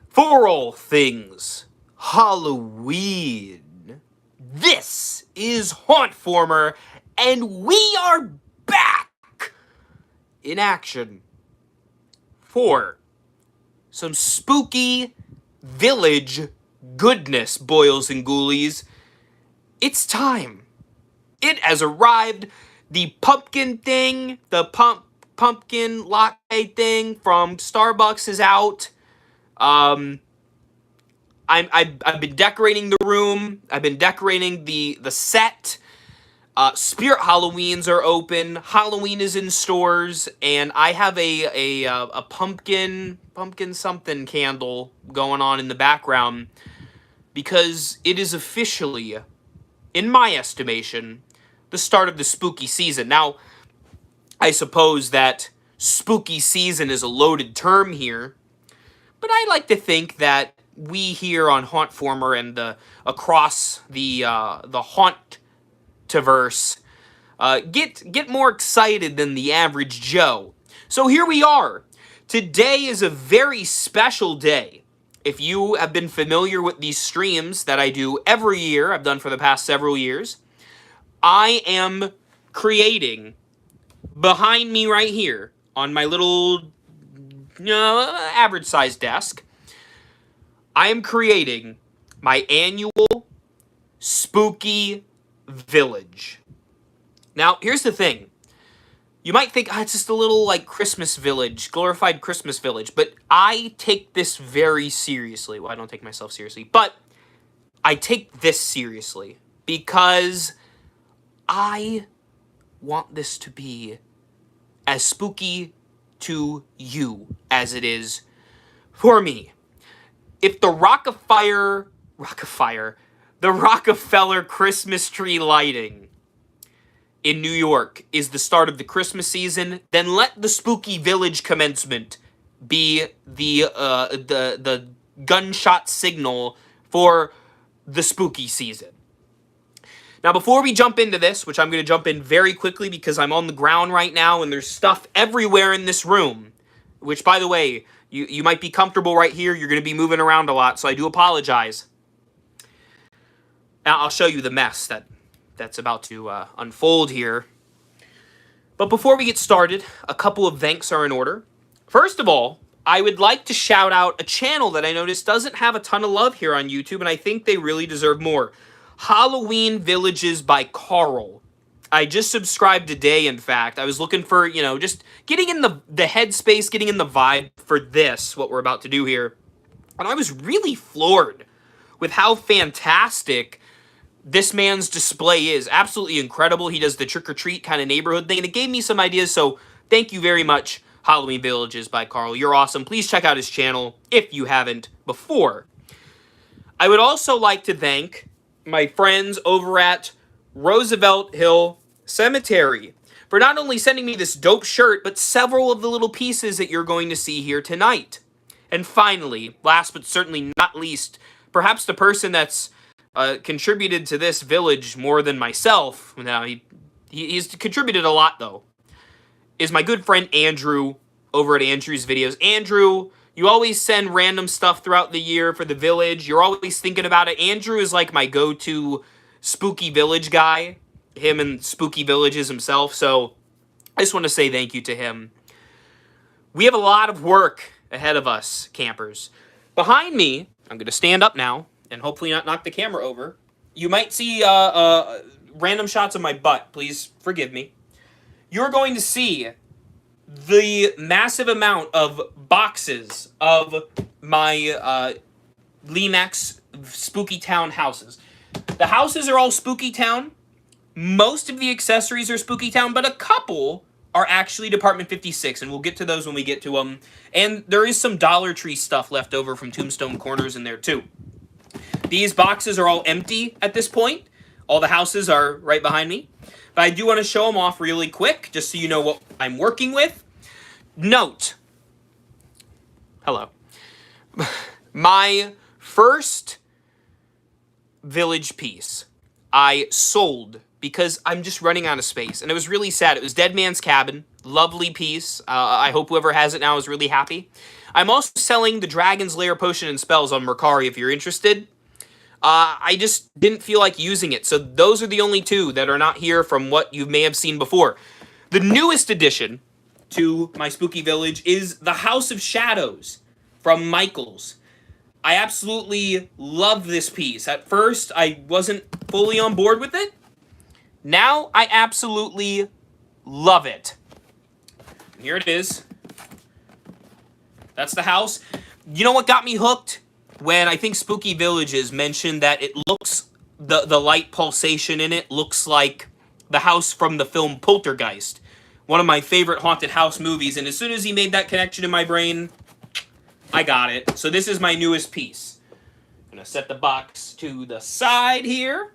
For all things Halloween, this is hauntformer, and we are back in action for some spooky village goodness, boils and ghoulies. It's time. It has arrived. The pumpkin thing, the pumpkin latte thing from Starbucks is out. I've been decorating the room. I've been decorating the set. Spirit Halloweens are open. Halloween is in stores, and I have a pumpkin something candle going on in the background because it is officially, in my estimation, the start of the spooky season. Now, I suppose that spooky season is a loaded term here, but I like to think that we here on Hauntformer and across the Hauntiverse get more excited than the average Joe. So here we are. Today is a very special day. If you have been familiar with these streams that I do every year, I've done for the past several years, I am creating behind me right here on my little average sized desk, I am creating my annual spooky village. Now, here's the thing. You might think, it's just a little, Christmas village, glorified Christmas village. But I take this very seriously. Well, I don't take myself seriously. But I take this seriously. Because I want this to be as spooky to you as it is for me. If the the Rockefeller Christmas tree lighting in New York is the start of the Christmas season, then let the spooky village commencement be the gunshot signal for the spooky season. Now, before we jump into this, which I'm going to jump in very quickly because I'm on the ground right now and there's stuff everywhere in this room, which, by the way, you might be comfortable right here. You're going to be moving around a lot, so I do apologize. Now, I'll show you the mess that's about to unfold here. But before we get started, a couple of thanks are in order. First of all, I would like to shout out a channel that I noticed doesn't have a ton of love here on YouTube, and I think they really deserve more. Halloween Villages by Carl. I just subscribed today, in fact. I was looking for, just getting in the headspace, getting in the vibe for this, what we're about to do here. And I was really floored with how fantastic this man's display is. Absolutely incredible. He does the trick-or-treat kind of neighborhood thing, and it gave me some ideas, so thank you very much, Halloween Villages by Carl. You're awesome. Please check out his channel if you haven't before. I would also like to thank my friends over at Roosevelt Hill Cemetery for not only sending me this dope shirt, but several of the little pieces that you're going to see here tonight. And finally, last but certainly not least, perhaps the person that's contributed to this village more than myself, now he's contributed a lot though, is my good friend Andrew over at Andrew's Videos. Andrew, you always send random stuff throughout the year for the village. You're always thinking about it. Andrew is like my go-to spooky village guy. Him and Spooky Villages himself. So I just want to say thank you to him. We have a lot of work ahead of us, campers. Behind me, I'm going to stand up now and hopefully not knock the camera over. You might see random shots of my butt. Please forgive me. You're going to see the massive amount of boxes of my Limax Spooky Town houses. The houses are all Spooky Town. Most of the accessories are Spooky Town, but a couple are actually Department 56, and we'll get to those when we get to them. And there is some Dollar Tree stuff left over from Tombstone Corners in there, too. These boxes are all empty at this point. All the houses are right behind me. But I do want to show them off really quick, just so you know what I'm working with. Note. Hello. My first village piece I sold because I'm just running out of space. And it was really sad. It was Dead Man's Cabin. Lovely piece. I hope whoever has it now is really happy. I'm also selling the Dragon's Lair Potion and Spells on Mercari if you're interested. I just didn't feel like using it. So those are the only two that are not here from what you may have seen before. The newest addition to my spooky village is the House of Shadows from Michaels. I absolutely love this piece. At first, I wasn't fully on board with it. Now, I absolutely love it. Here it is. That's the house. You know what got me hooked? When I think Spooky Villages mentioned that it looks, the light pulsation in it looks like the house from the film Poltergeist. One of my favorite haunted house movies. And as soon as he made that connection in my brain, I got it. So this is my newest piece. I'm going to set the box to the side here.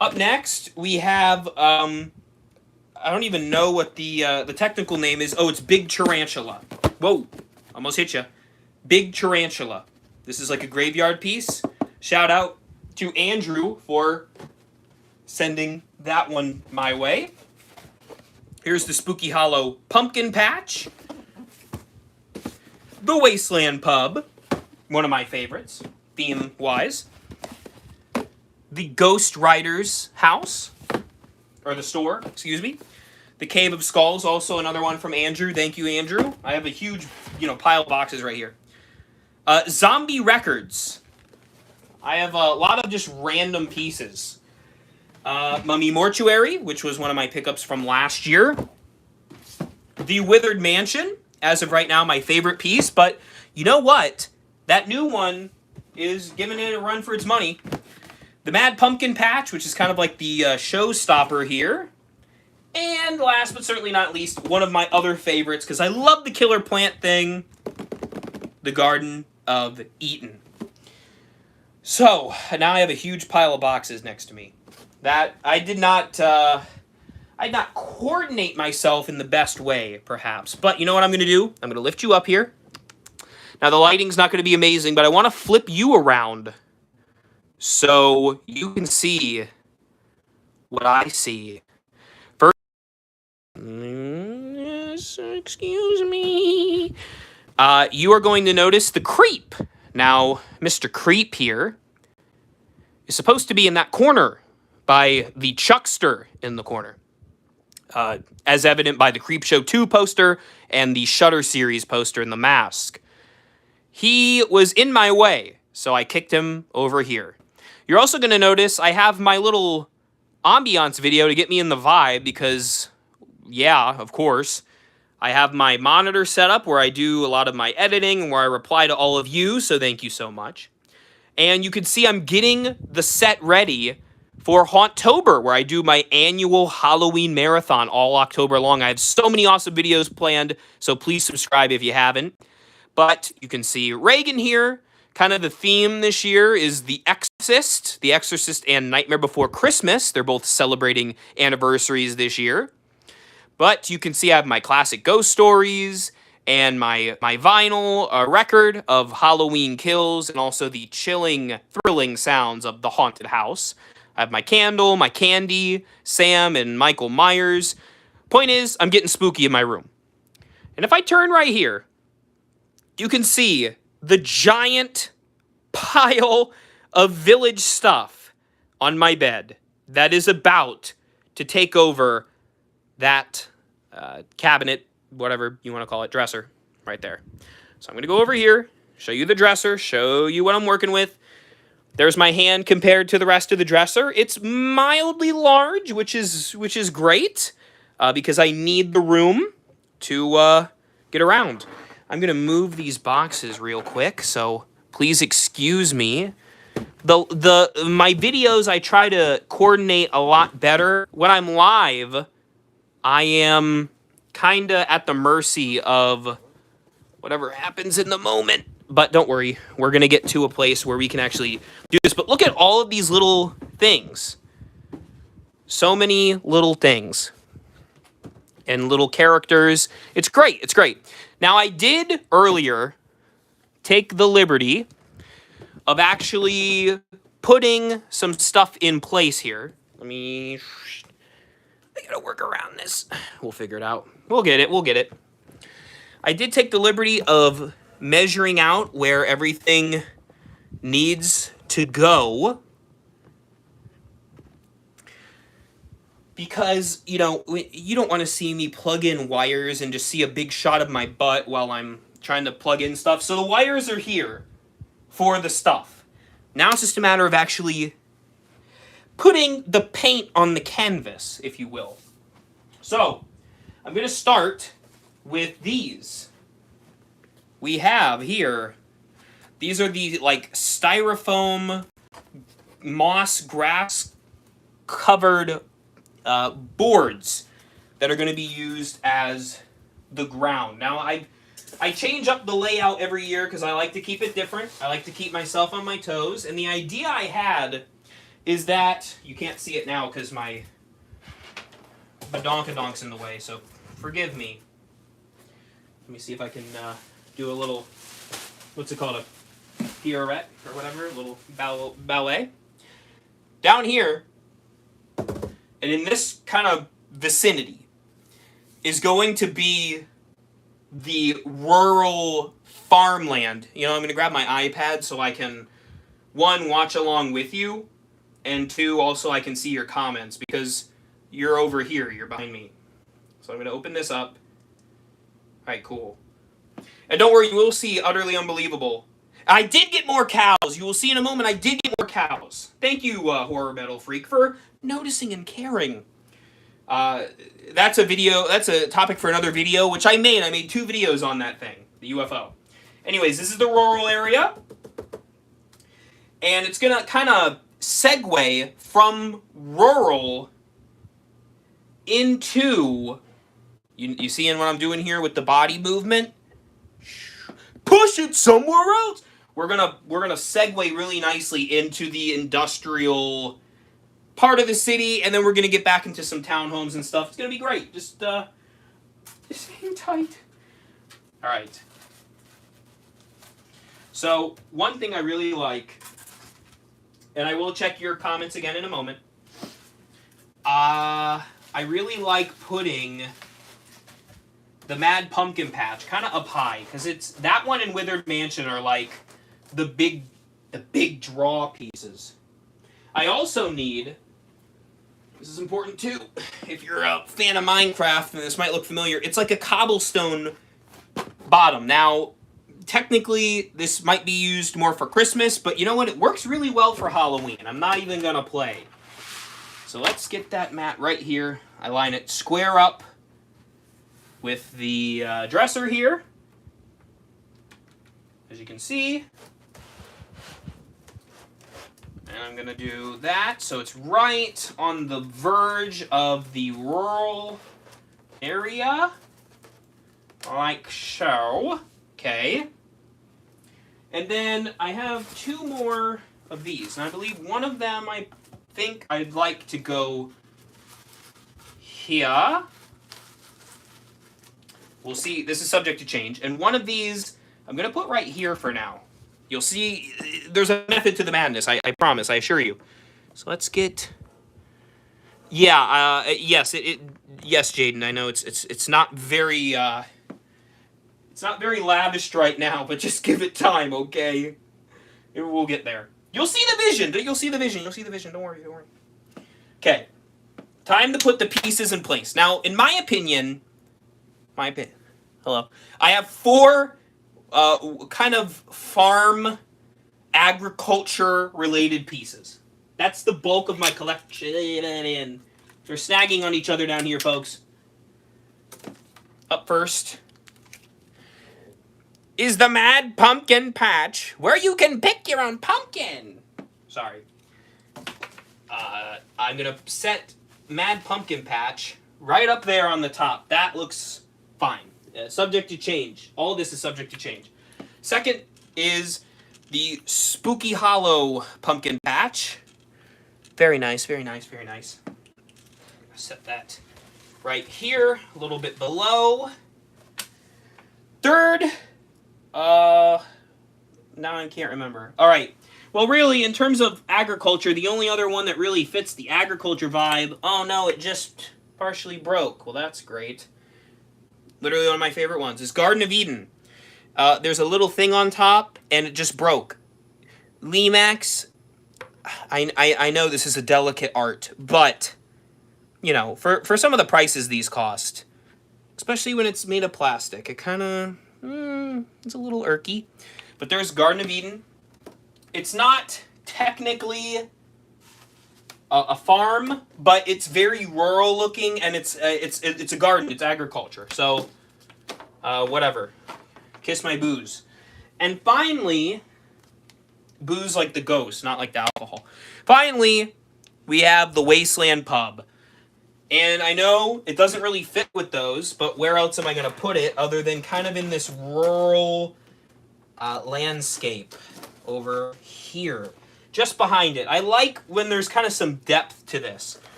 Up next, we have, I don't even know what the technical name is. Oh, it's Big Tarantula. Whoa, almost hit you. Big Tarantula. This is like a graveyard piece. Shout out to Andrew for sending that one my way. Here's the Spooky Hollow Pumpkin Patch. The Wasteland Pub, one of my favorites, theme-wise. The Ghost Rider's house, or the store, excuse me. The Cave of Skulls, also another one from Andrew. Thank you, Andrew. I have a huge, pile of boxes right here. Zombie Records. I have a lot of just random pieces. Mummy Mortuary, which was one of my pickups from last year. The Withered Mansion, as of right now, my favorite piece. But you know what? That new one is giving it a run for its money. The Mad Pumpkin Patch, which is kind of like the showstopper here. And last but certainly not least, one of my other favorites, because I love the killer plant thing, the Garden of Eden. So, now I have a huge pile of boxes next to me. That I did not coordinate myself in the best way, perhaps. But you know what I'm going to do? I'm going to lift you up here. Now, the lighting's not going to be amazing, but I want to flip you around so you can see what I see. First, excuse me. You are going to notice the creep. Now, Mr. Creep here is supposed to be in that corner by the Chuckster in the corner. As evident by the Creepshow 2 poster and the Shudder series poster in The Mask. He was in my way, so I kicked him over here. You're also going to notice I have my little ambiance video to get me in the vibe because, yeah, of course, I have my monitor set up where I do a lot of my editing and where I reply to all of you, so thank you so much. And you can see I'm getting the set ready for Haunttober, where I do my annual Halloween marathon all October long. I have so many awesome videos planned, so please subscribe if you haven't. But you can see Reagan here. Kind of the theme this year is The Exorcist and Nightmare Before Christmas. They're both celebrating anniversaries this year. But you can see I have my classic ghost stories and my vinyl record of Halloween kills and also the chilling, thrilling sounds of the haunted house. I have my candle, my candy, Sam, and Michael Myers. Point is, I'm getting spooky in my room. And if I turn right here, you can see the giant pile of village stuff on my bed that is about to take over that cabinet, whatever you want to call it, dresser, right there. So I'm going to go over here, show you the dresser, show you what I'm working with. There's my hand compared to the rest of the dresser. It's mildly large, which is great, because I need the room to get around. I'm going to move these boxes real quick, so please excuse me. My videos, I try to coordinate a lot better. When I'm live, I am kind of at the mercy of whatever happens in the moment. But don't worry, we're going to get to a place where we can actually do this. But look at all of these little things. So many little things. And little characters. It's great, it's great. Now, I did earlier take the liberty of actually putting some stuff in place here. I gotta work around this. We'll figure it out. We'll get it. I did take the liberty of measuring out where everything needs to go. Because, you know, you don't want to see me plug in wires and just see a big shot of my butt while I'm trying to plug in stuff. So the wires are here for the stuff. Now it's just a matter of actually putting the paint on the canvas, if you will. So, I'm going to start with these. We have here, these are the, like, styrofoam, moss, grass covered boards that are going to be used as the ground. Now, I change up the layout every year because I like to keep it different. I like to keep myself on my toes. And the idea I had is that, you can't see it now because my badonkadonk's in the way, so forgive me. Let me see if I can do a little, what's it called, a pirouette or whatever, a little ballet. Down here, and in this kind of vicinity, is going to be the rural farmland. You know, I'm going to grab my iPad so I can, one, watch along with you, and two, also I can see your comments, because you're over here, you're behind me. So I'm going to open this up. Alright, cool. And don't worry, you will see Utterly Unbelievable. I did get more cows. You will see in a moment I did get more cows. Thank you, Horror Metal Freak, for noticing and caring. That's a video, that's a topic for another video, which I made. I made 2 videos on that thing, the UFO. Anyways, this is the rural area. And it's going to kind of segue from rural into, you seeing what I'm doing here with the body movement? Push it somewhere else. We're gonna segue really nicely into the industrial part of the city, and then we're gonna get back into some townhomes and stuff. It's gonna be great. Just hang tight. All right. So one thing I really like, and I will check your comments again in a moment. I really like putting the Mad Pumpkin Patch kind of up high, because it's that one and Withered Mansion are like the big draw pieces. I also need, this is important too, if you're a fan of Minecraft, and this might look familiar, it's like a cobblestone bottom. Now, technically, this might be used more for Christmas, but you know what? It works really well for Halloween. I'm not even going to play. So let's get that mat right here. I line it square up with the dresser here, as you can see. And I'm going to do that so it's right on the verge of the rural area, like so. Okay. And then I have 2 more of these, and I believe one of them I think I'd like to go here. We'll see. This is subject to change. And one of these I'm going to put right here for now. You'll see there's a method to the madness. I promise. I assure you. So let's get... Yeah, yes, yes, Jaden. I know it's not very it's not very lavished right now, but just give it time, okay? We'll get there. You'll see the vision. You'll see the vision. You'll see the vision. Don't worry. Don't worry. Okay. Time to put the pieces in place. Now, in my opinion, hello. I have 4 kind of farm agriculture related pieces. That's the bulk of my collection. They're snagging on each other down here, folks. Up first is the Mad Pumpkin Patch, where you can pick your own pumpkin. Sorry. I'm going to set Mad Pumpkin Patch right up there on the top. That looks fine. Subject to change. All this is subject to change. Second is the Spooky Hollow Pumpkin Patch. Very nice, very nice, very nice. Set that right here, a little bit below. Third, now I can't remember. All right, Well, really, in terms of agriculture, the only other one that really fits the agriculture vibe... Oh, no, it just partially broke. Well, that's great. Literally one of my favorite ones is Garden of Eden. There's a little thing on top, and it just broke. Limax, I know this is a delicate art, but, you know, for some of the prices these cost, especially when it's made of plastic, it kind of, it's a little irky. But there's Garden of Eden. It's not technically a farm, but it's very rural looking, and it's a garden. It's agriculture. So, whatever. Kiss my booze. And finally, booze like the ghost, not like the alcohol. Finally, we have the Wasteland Pub. And I know it doesn't really fit with those, but where else am I going to put it other than kind of in this rural landscape over here, just behind it. I like when there's kind of some depth to this.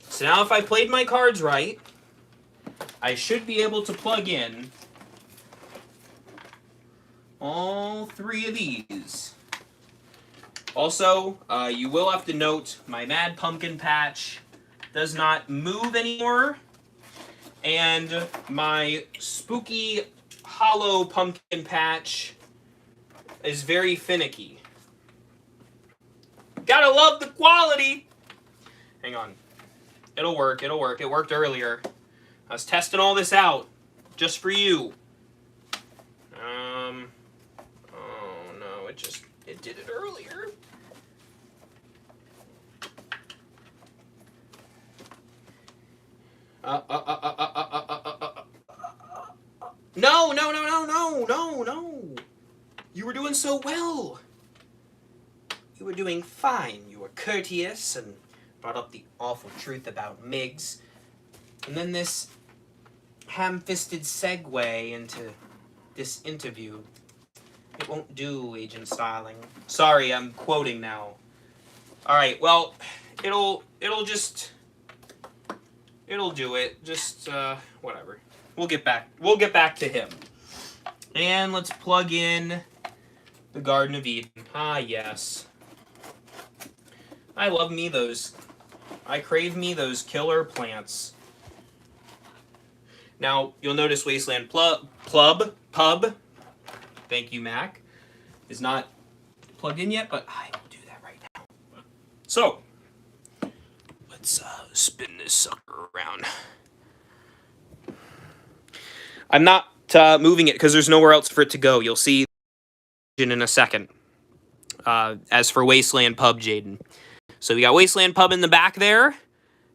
So now if I played my cards right, I should be able to plug in all three of these. Also, you will have to note my Mad Pumpkin Patch does not move anymore, and my Spooky Hollow Pumpkin Patch is very finicky. Gotta love the quality! Hang on. It'll work, it'll work. It worked earlier. I was testing all this out just for you. Oh no, it did it earlier. No. You were doing so well. You were doing fine. You were courteous and brought up the awful truth about Miggs. And then this ham-fisted segue into this interview. It won't do, Agent Starling. Sorry, I'm quoting now. Alright, well, it'll do it. Just, whatever. We'll get back to him. And let's plug in the Garden of Eden. Ah, yes. I love me those. I crave me those killer plants. Now, you'll notice Wasteland Pub, thank you, Mac, is not plugged in yet, but I will do that right now. So, let's spin this sucker around. I'm not moving it because there's nowhere else for it to go. You'll see in a second. As for Wasteland Pub, Jaden. So we got Wasteland Pub in the back there,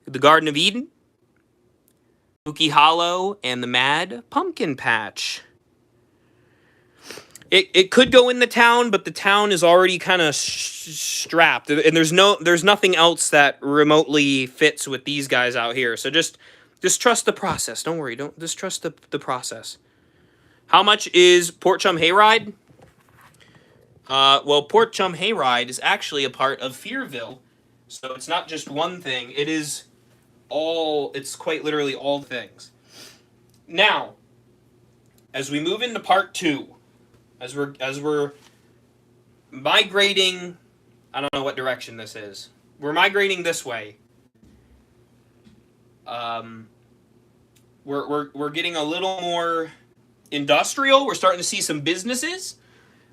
the Garden of Eden, Spooky Hollow, and the Mad Pumpkin Patch. It could go in the town, but the town is already kind of strapped, and there's nothing else that remotely fits with these guys out here. So just trust the process. Don't worry. Just trust the process. How much is Port Chum Hayride? Well, Port Chum Hayride is actually a part of Fearville, so it's not just one thing. It's quite literally all things. Now, as we move into part 2, as we're migrating, I don't know what direction this is. We're migrating this way. We're getting a little more industrial. We're starting to see some businesses.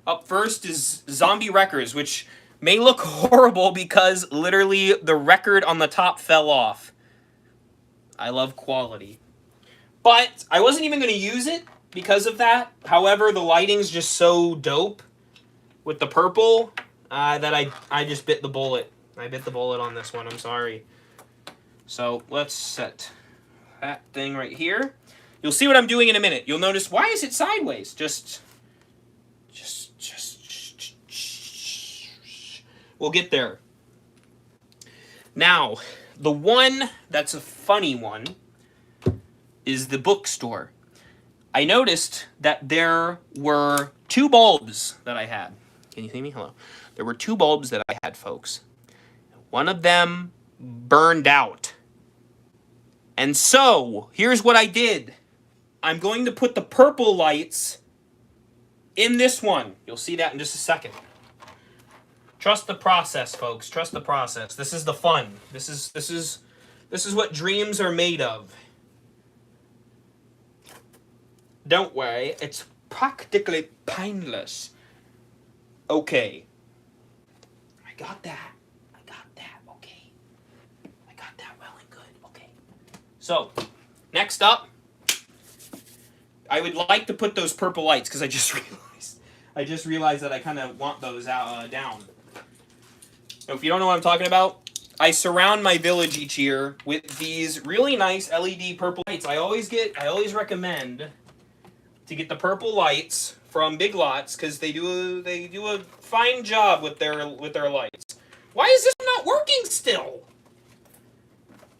Up first is Zombie Wreckers, which may look horrible because literally the record on the top fell off. I love quality. But I wasn't even going to use it because of that. However, the lighting's just so dope with the purple that I just bit the bullet. I bit the bullet on this one. I'm sorry. So let's set that thing right here. You'll see what I'm doing in a minute. You'll notice, why is it sideways? We'll get there. Now, the one that's a funny one is the bookstore. I noticed that there were 2 bulbs that I had. Can you see me? Hello. There were 2 bulbs that I had, folks. One of them burned out. And so, here's what I did. I'm going to put the purple lights in this one. You'll see that in just a second. Trust the process, folks. Trust the process. This is the fun. This is what dreams are made of. Don't worry, it's practically painless. Okay. I got that. Okay. I got that well and good. Okay. So, next up, I would like to put those purple lights because I just realized that I kind of want those down. So if you don't know what I'm talking about, I surround my village each year with these really nice LED purple lights. I always recommend to get the purple lights from Big Lots because they do a fine job with their lights. Why is this not working still?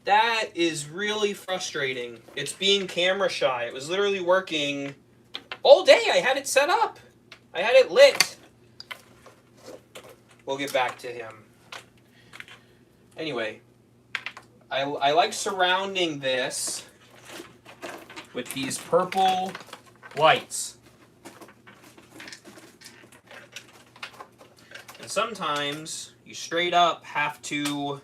That is really frustrating. It's being camera shy. It was literally working all day. I had it set up. I had it lit. We'll get back to him. Anyway, I like surrounding this with these purple lights. And sometimes you straight up have to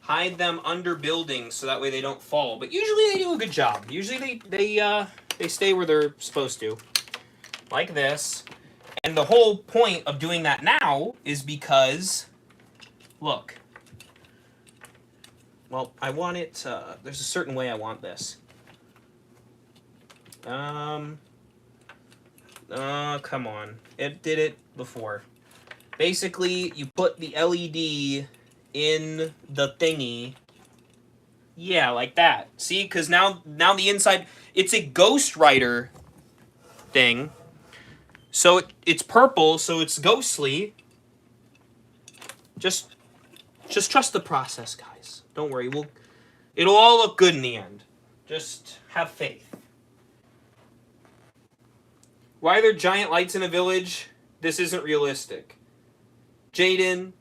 hide them under buildings so that way they don't fall. But usually they do a good job. Usually they stay where they're supposed to. Like this. And the whole point of doing that now is because, look. Well, I want it, there's a certain way I want this. Come on. It did it before. Basically, you put the LED in the thingy. Yeah, like that. See, because now the inside, it's a ghostwriter thing. So it's purple, so it's ghostly. Just trust the process, guys. Don't worry. It'll all look good in the end. Just have faith. Why are there giant lights in a village? This isn't realistic. Jaden,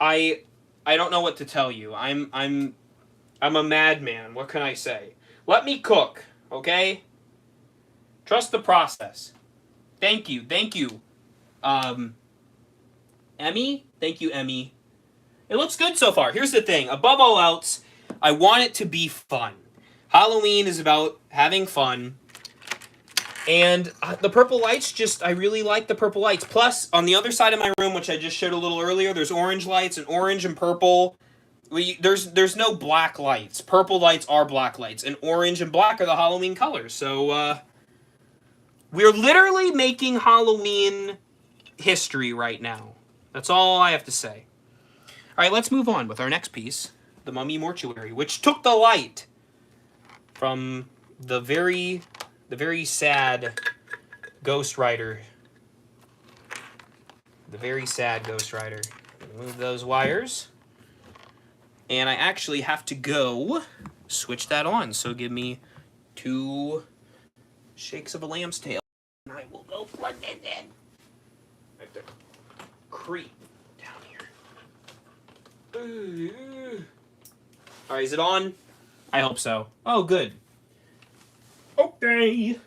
I don't know what to tell you. I'm a madman. What can I say? Let me cook, okay? Trust the process. Thank you. Emmy? Thank you, Emmy. It looks good so far. Here's the thing. Above all else, I want it to be fun. Halloween is about having fun. And the purple lights, I really like the purple lights. Plus, on the other side of my room, which I just showed a little earlier, there's orange lights, and orange and purple. There's no black lights. Purple lights are black lights, and orange and black are the Halloween colors. So, we're literally making Halloween history right now. That's all I have to say. All right, let's move on with our next piece, the Mummy Mortuary, which took the light from the very sad Ghost Rider. The very sad Ghost Rider. Move those wires. And I actually have to go switch that on. So give me 2 shakes of a lamb's tail. And I will go plug it in. I have to creep down here. Alright, is it on? I hope so. Oh, good. Okay.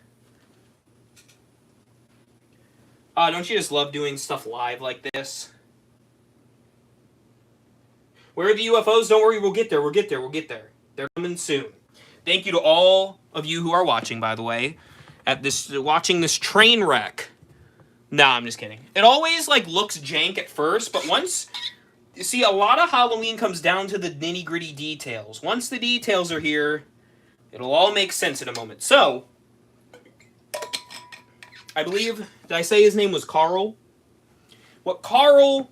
Don't you just love doing stuff live like this? Where are the UFOs? Don't worry, we'll get there. They're coming soon. Thank you to all of you who are watching, by the way, watching this train wreck. Nah, I'm just kidding. It always looks jank at first, but once you see, a lot of Halloween comes down to the nitty-gritty details. Once the details are here, it'll all make sense in a moment. So, I believe, did I say his name was Carl? What Carl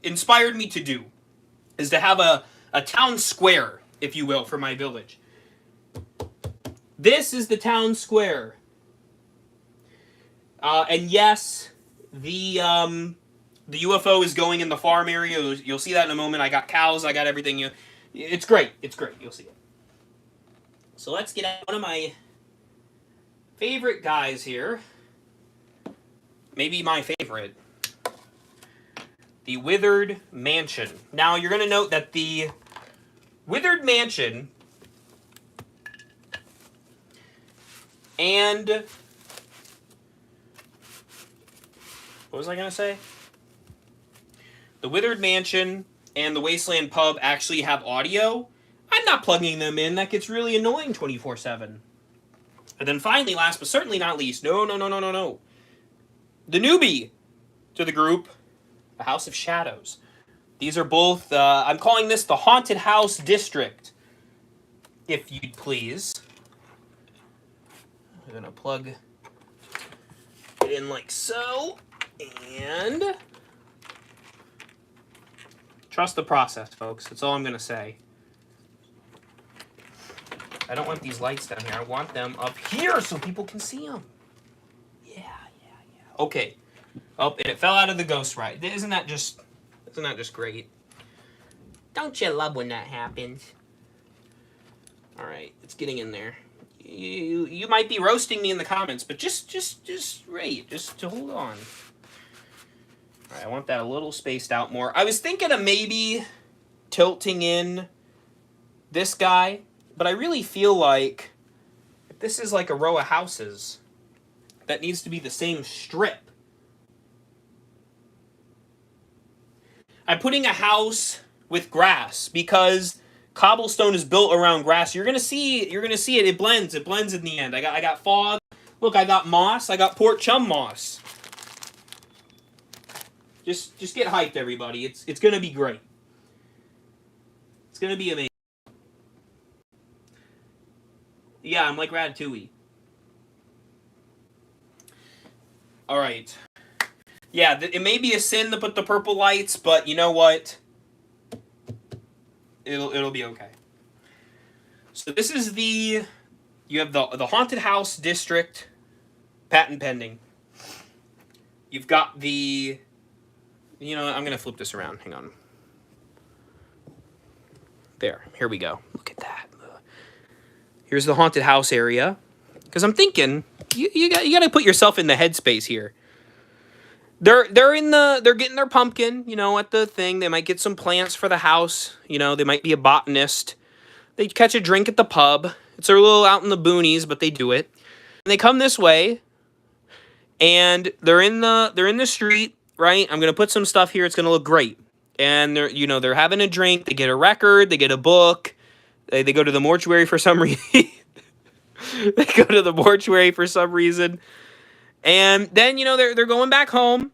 inspired me to do is to have a town square, if you will, for my village. This is the town square. And yes, the UFO is going in the farm area. You'll see that in a moment. I got cows. I got everything. It's great. You'll see it. So let's get out one of my favorite guys here. Maybe my favorite. The Withered Mansion. Now, you're going to note that the Withered Mansion and What was I going to say? The Withered Mansion and the Wasteland Pub actually have audio. I'm not plugging them in. That gets really annoying 24/7. And then finally, last but certainly not least, no. The newbie to the group, the House of Shadows. These are both, I'm calling this the Haunted House District, if you'd please. I'm going to plug it in like so. And trust the process, folks. That's all I'm going to say. I don't want these lights down here. I want them up here so people can see them. Yeah. Okay. Oh, and it fell out of the ghost ride. Isn't that just great? Don't you love when that happens? All right, it's getting in there. You might be roasting me in the comments, but just wait. Just to hold on. All right, I want that a little spaced out more. I was thinking of maybe tilting in this guy, but I really feel like if this is like a row of houses, that needs to be the same strip. I'm putting a house with grass because cobblestone is built around grass. You're gonna see it. It blends in the end. I got fog. Look, I got moss. I got Port Chum moss. Just get hyped, everybody. It's gonna be great. It's gonna be amazing. Yeah, I'm like Ratatouille. All right. Yeah, it may be a sin to put the purple lights, but you know what? It'll be okay. So this is you have the Haunted House District, patent pending. You've got I'm gonna flip this around. Hang on. There, here we go. Look at that. Here's the haunted house area. Because I'm thinking, you got to put yourself in the headspace here. They're getting their pumpkin, at the thing. They might get some plants for the house. They might be a botanist. They catch a drink at the pub. It's a little out in the boonies, but they do it. And they come this way, and they're in the street, right? I'm gonna put some stuff here. It's gonna look great. And they're having a drink. They get a record. They get a book. They go to the mortuary for some reason. They go to the mortuary for some reason. And then, they're going back home.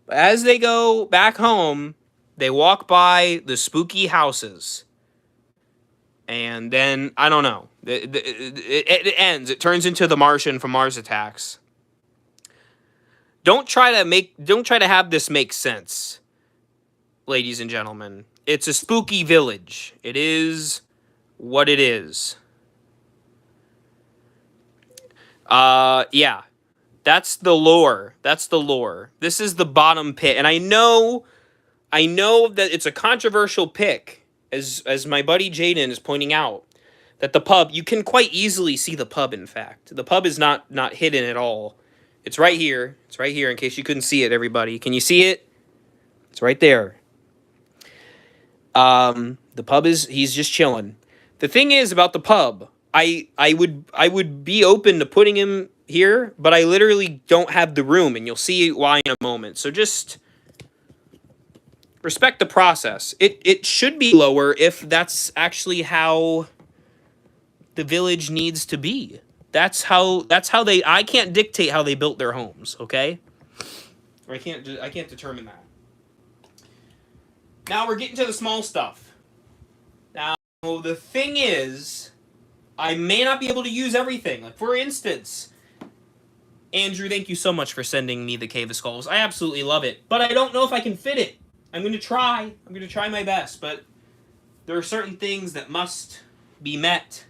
As they go back home, they walk by the spooky houses. And then, I don't know. It ends. It turns into The Martian from Mars Attacks. Don't try to have this make sense, ladies and gentlemen. It's a spooky village. It is what it is. Yeah. That's the lore. This is the bottom pit. And I know that it's a controversial pick, as my buddy Jaden is pointing out, that the pub, you can quite easily see the pub, in fact. The pub is not hidden at all. It's right here. It's right here in case you couldn't see it, everybody. Can you see it? It's right there. The pub he's just chilling. The thing is about the pub, I would be open to putting him here, but I literally don't have the room, and you'll see why in a moment. So just respect the process. It should be lower if that's actually how the village needs to be. That's how I can't dictate how they built their homes, okay? Or I can't determine that. Now we're getting to the small stuff. Now, the thing is, I may not be able to use everything. Like, for instance, Andrew, thank you so much for sending me the Cave of Skulls. I absolutely love it. But I don't know if I can fit it. I'm going to try. I'm going to try my best. But there are certain things that must be met.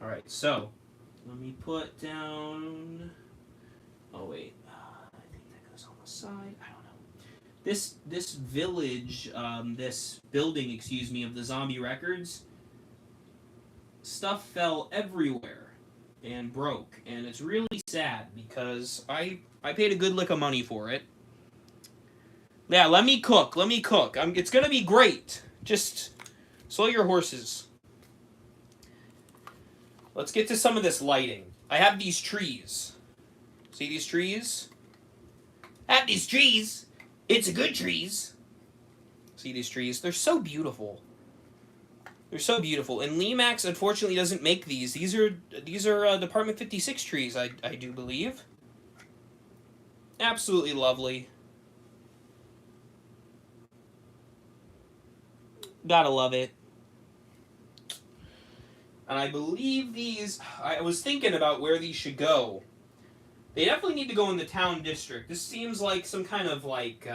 All right, so let me put down... Oh, wait. I think that goes on the side. I don't know. This village, this building, excuse me, of the zombie records, stuff fell everywhere and broke. And it's really sad because I paid a good lick of money for it. Yeah, let me cook. It's going to be great. Just slow your horses. Let's get to some of this lighting. I have these trees. See these trees? At these trees, it's a good trees. See these trees? They're so beautiful. They're so beautiful. And Lemax, unfortunately, doesn't make these. These are Department 56 trees, I do believe. Absolutely lovely. Gotta love it. And I believe these... I was thinking about where these should go. They definitely need to go in the town district. This seems like some kind of like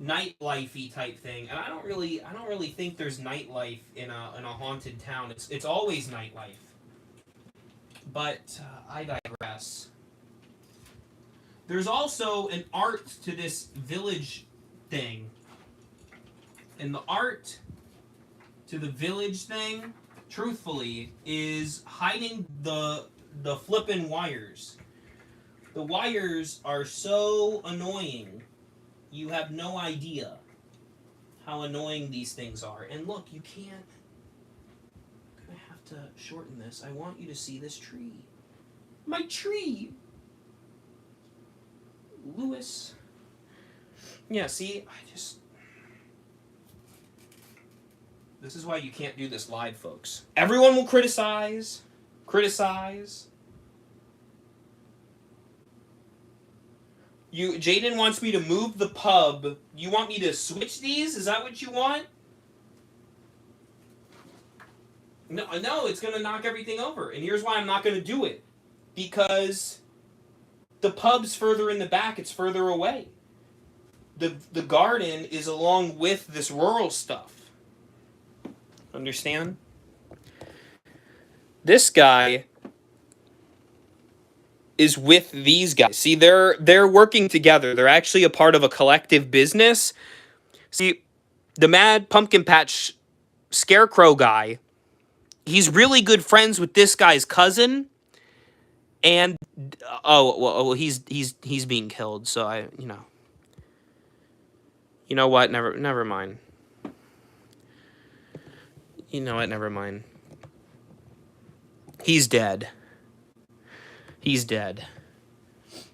nightlife-y type thing, and I don't really think there's nightlife in a haunted town. It's always nightlife. But I digress. There's also an art to this village thing, and the art to the village thing, truthfully, is hiding the flippin' wires. The wires are so annoying. You have no idea how annoying these things are. And look, you can't... I'm going to have to shorten this. I want you to see this tree. My tree! Lewis. Yeah, see? This is why you can't do this live, folks. Everyone will criticize. Jaden wants me to move the pub. You want me to switch these? Is that what you want? No, it's going to knock everything over. And here's why I'm not going to do it. Because the pub's further in the back. It's further away. The garden is along with this rural stuff. Understand? This guy is with these guys. See, they're working together. They're actually a part of a collective business. See, the Mad Pumpkin Patch Scarecrow guy, he's really good friends with this guy's cousin. And he's being killed. So you know what? Never mind. You know what? Never mind. He's dead. He's dead.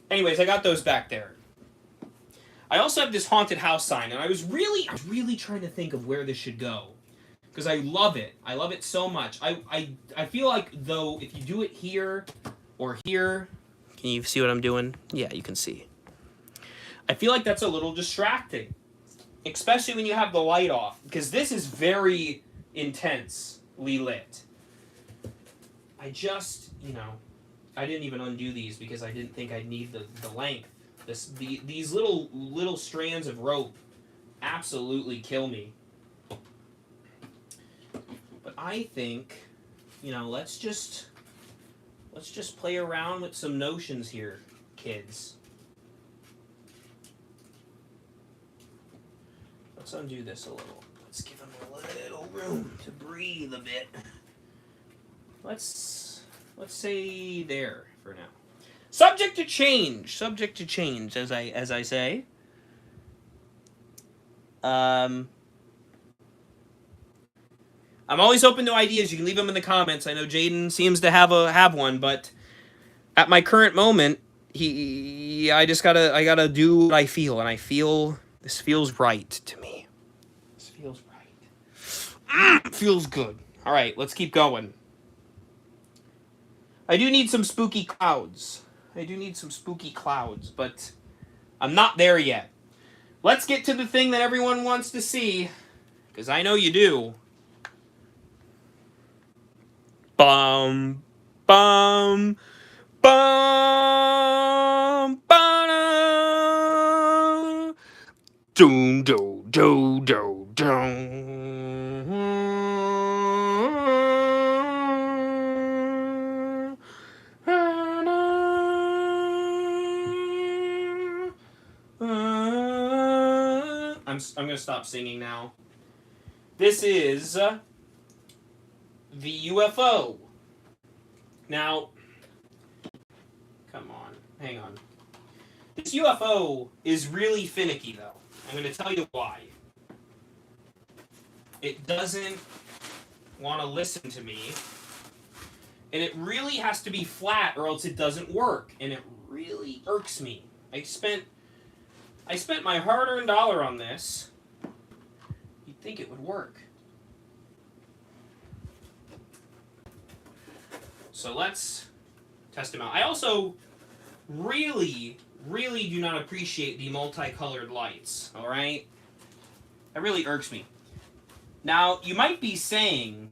Anyways, I got those back there. I also have this haunted house sign, and I was really trying to think of where this should go. Because I love it. I love it so much. I feel like, though, if you do it here or here... Can you see what I'm doing? Yeah, you can see. I feel like that's a little distracting. Especially when you have the light off. Because this is very intensely lit. I just, I didn't even undo these because I didn't think I'd need the length. These little strands of rope absolutely kill me. But I think, let's just play around with some notions here, kids. Let's undo this a little. Let's give them a little room to breathe a bit. Let's say there for now. Subject to change, as I say. I'm always open to ideas. You can leave them in the comments. I know Jaden seems to have one, but at my current moment, I gotta do what I feel, and I feel this feels right to me. This feels right. Feels good. All right, let's keep going. I do need some spooky clouds. But I'm not there yet. Let's get to the thing that everyone wants to see, because I know you do. Bum, bum, bum, ba-da. Doom, do, do, do, do. I'm going to stop singing now. This is the UFO. Now, come on, hang on. This UFO is really finicky, though. I'm going to tell you why. It doesn't want to listen to me, and it really has to be flat or else it doesn't work, and it really irks me. I spent my hard-earned dollar on this. You'd think it would work. So let's test them out. I also really do not appreciate the multicolored lights, all right? That really irks me. Now, you might be saying,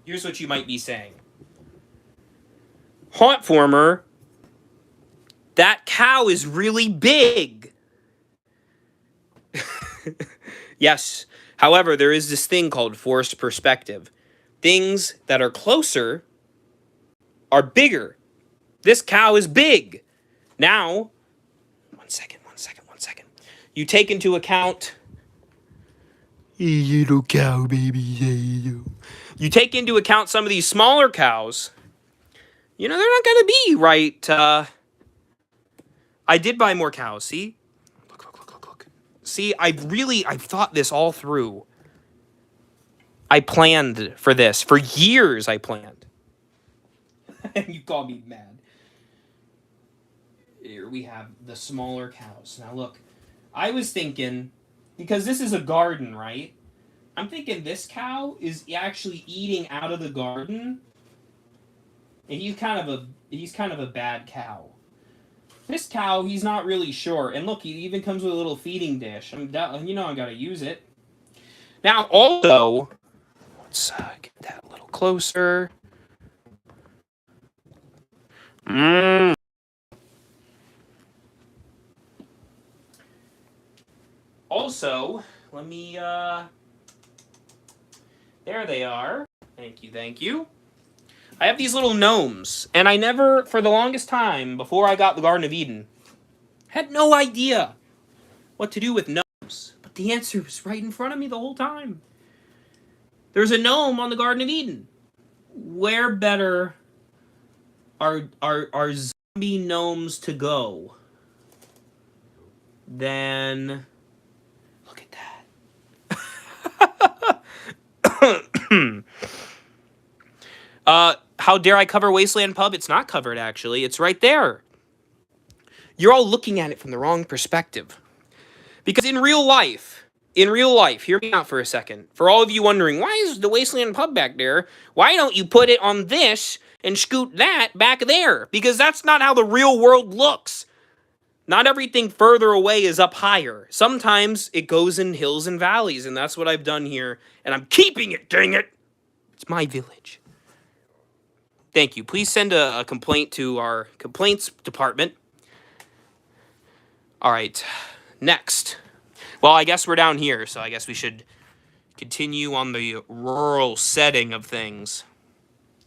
here's what you might be saying. Hauntformer, that cow is really big. Yes. However, there is this thing called forced perspective. Things that are closer are bigger. This cow is big. Now, one second. You take into account... Hey, little cow, baby. You take into account some of these smaller cows. You know, they're not going to be right. I did buy more cows, see? Look. See, I've thought this all through. I planned for this. For years, I planned. You call me mad. Here we have the smaller cows. Now, look. I was thinking, because this is a garden, right? I'm thinking this cow is actually eating out of the garden. And he's kind of a bad cow. This cow, he's not really sure. And look, he even comes with a little feeding dish. I gotta use it. Now, also, let's get that a little closer. Also, let me, there they are. Thank you. I have these little gnomes, and I never, for the longest time, before I got the Garden of Eden, had no idea what to do with gnomes. But the answer was right in front of me the whole time. There's a gnome on the Garden of Eden. Where better are zombie gnomes to go than... Look at that. How dare I cover Wasteland Pub? It's not covered, actually. It's right there. You're all looking at it from the wrong perspective. Because in real life, hear me out for a second. For all of you wondering, why is the Wasteland Pub back there? Why don't you put it on this and scoot that back there? Because that's not how the real world looks. Not everything further away is up higher. Sometimes it goes in hills and valleys, and that's what I've done here. And I'm keeping it, dang it! It's my village. Thank you. Please send a complaint to our complaints department. All right, next. Well, I guess we're down here, so I guess we should continue on the rural setting of things.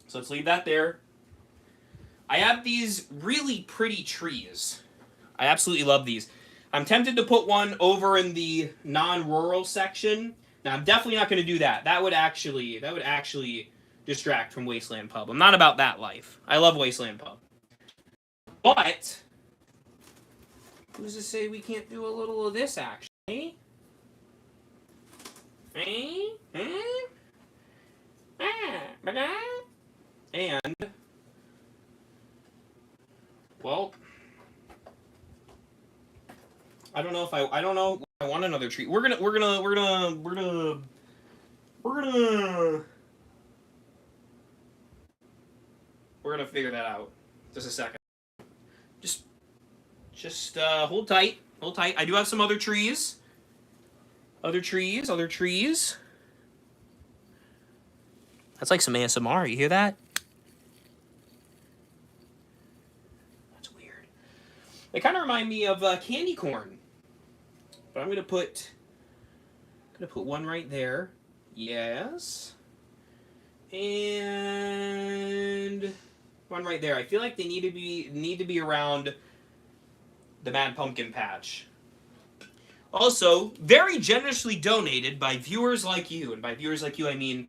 So let's leave that there. I have these really pretty trees. I absolutely love these. I'm tempted to put one over in the non-rural section. Now, I'm definitely not going to do that. That would actually distract from Wasteland Pub. I'm not about that life. I love Wasteland Pub. But who's to say we can't do a little of this action? And well, I don't know if I want another tree. We're gonna figure that out. Just a second. Just hold tight. Hold tight. I do have some other trees. Other trees. That's like some ASMR. You hear that? That's weird. They kind of remind me of candy corn. But I'm gonna put one right there. Yes. And one right there. I feel like they need to be around the Mad Pumpkin Patch. Also, very generously donated by viewers like you, and by viewers like you I mean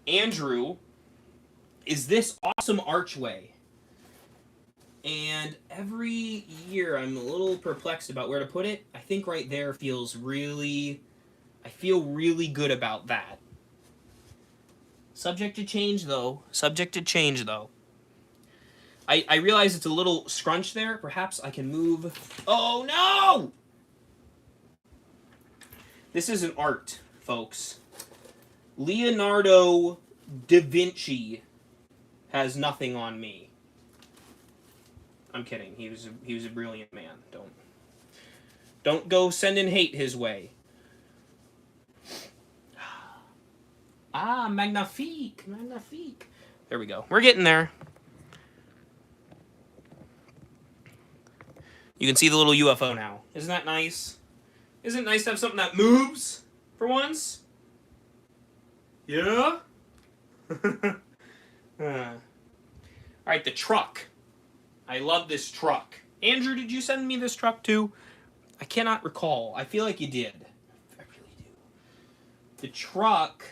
Andrew, is this awesome archway. And every year I'm a little perplexed about where to put it. I think right there feels really... I feel really good about that. Subject to change, though. I realize it's a little scrunched there. Perhaps I can move. Oh, no! This is an art, folks. Leonardo da Vinci has nothing on me. I'm kidding. He was a brilliant man. Don't go sending hate his way. Ah, magnifique. There we go. We're getting there. You can see the little UFO now. Isn't that nice? Isn't it nice to have something that moves for once? Yeah? Alright, the truck. I love this truck. Andrew, did you send me this truck too? I cannot recall. I feel like you did. I really do. The truck...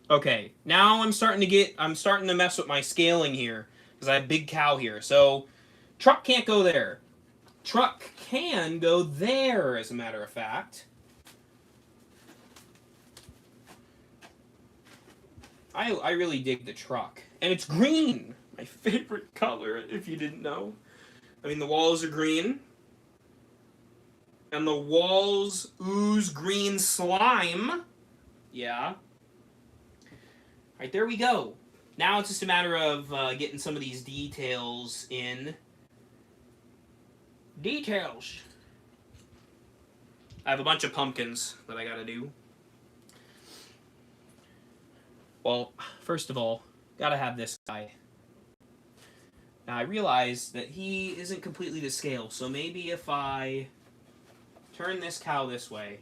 Okay, now I'm starting to mess with my scaling here, because I have big cow here. So, truck can't go there. Truck can go there, as a matter of fact. I really dig the truck. And it's green! My favorite color, if you didn't know. I mean, the walls are green. And the walls ooze green slime. Yeah. Alright, there we go. Now it's just a matter of getting some of these details in. Details. I have a bunch of pumpkins that I gotta do. Well, first of all, gotta have this guy. Now I realize that he isn't completely to scale, so maybe if I turn this cow this way,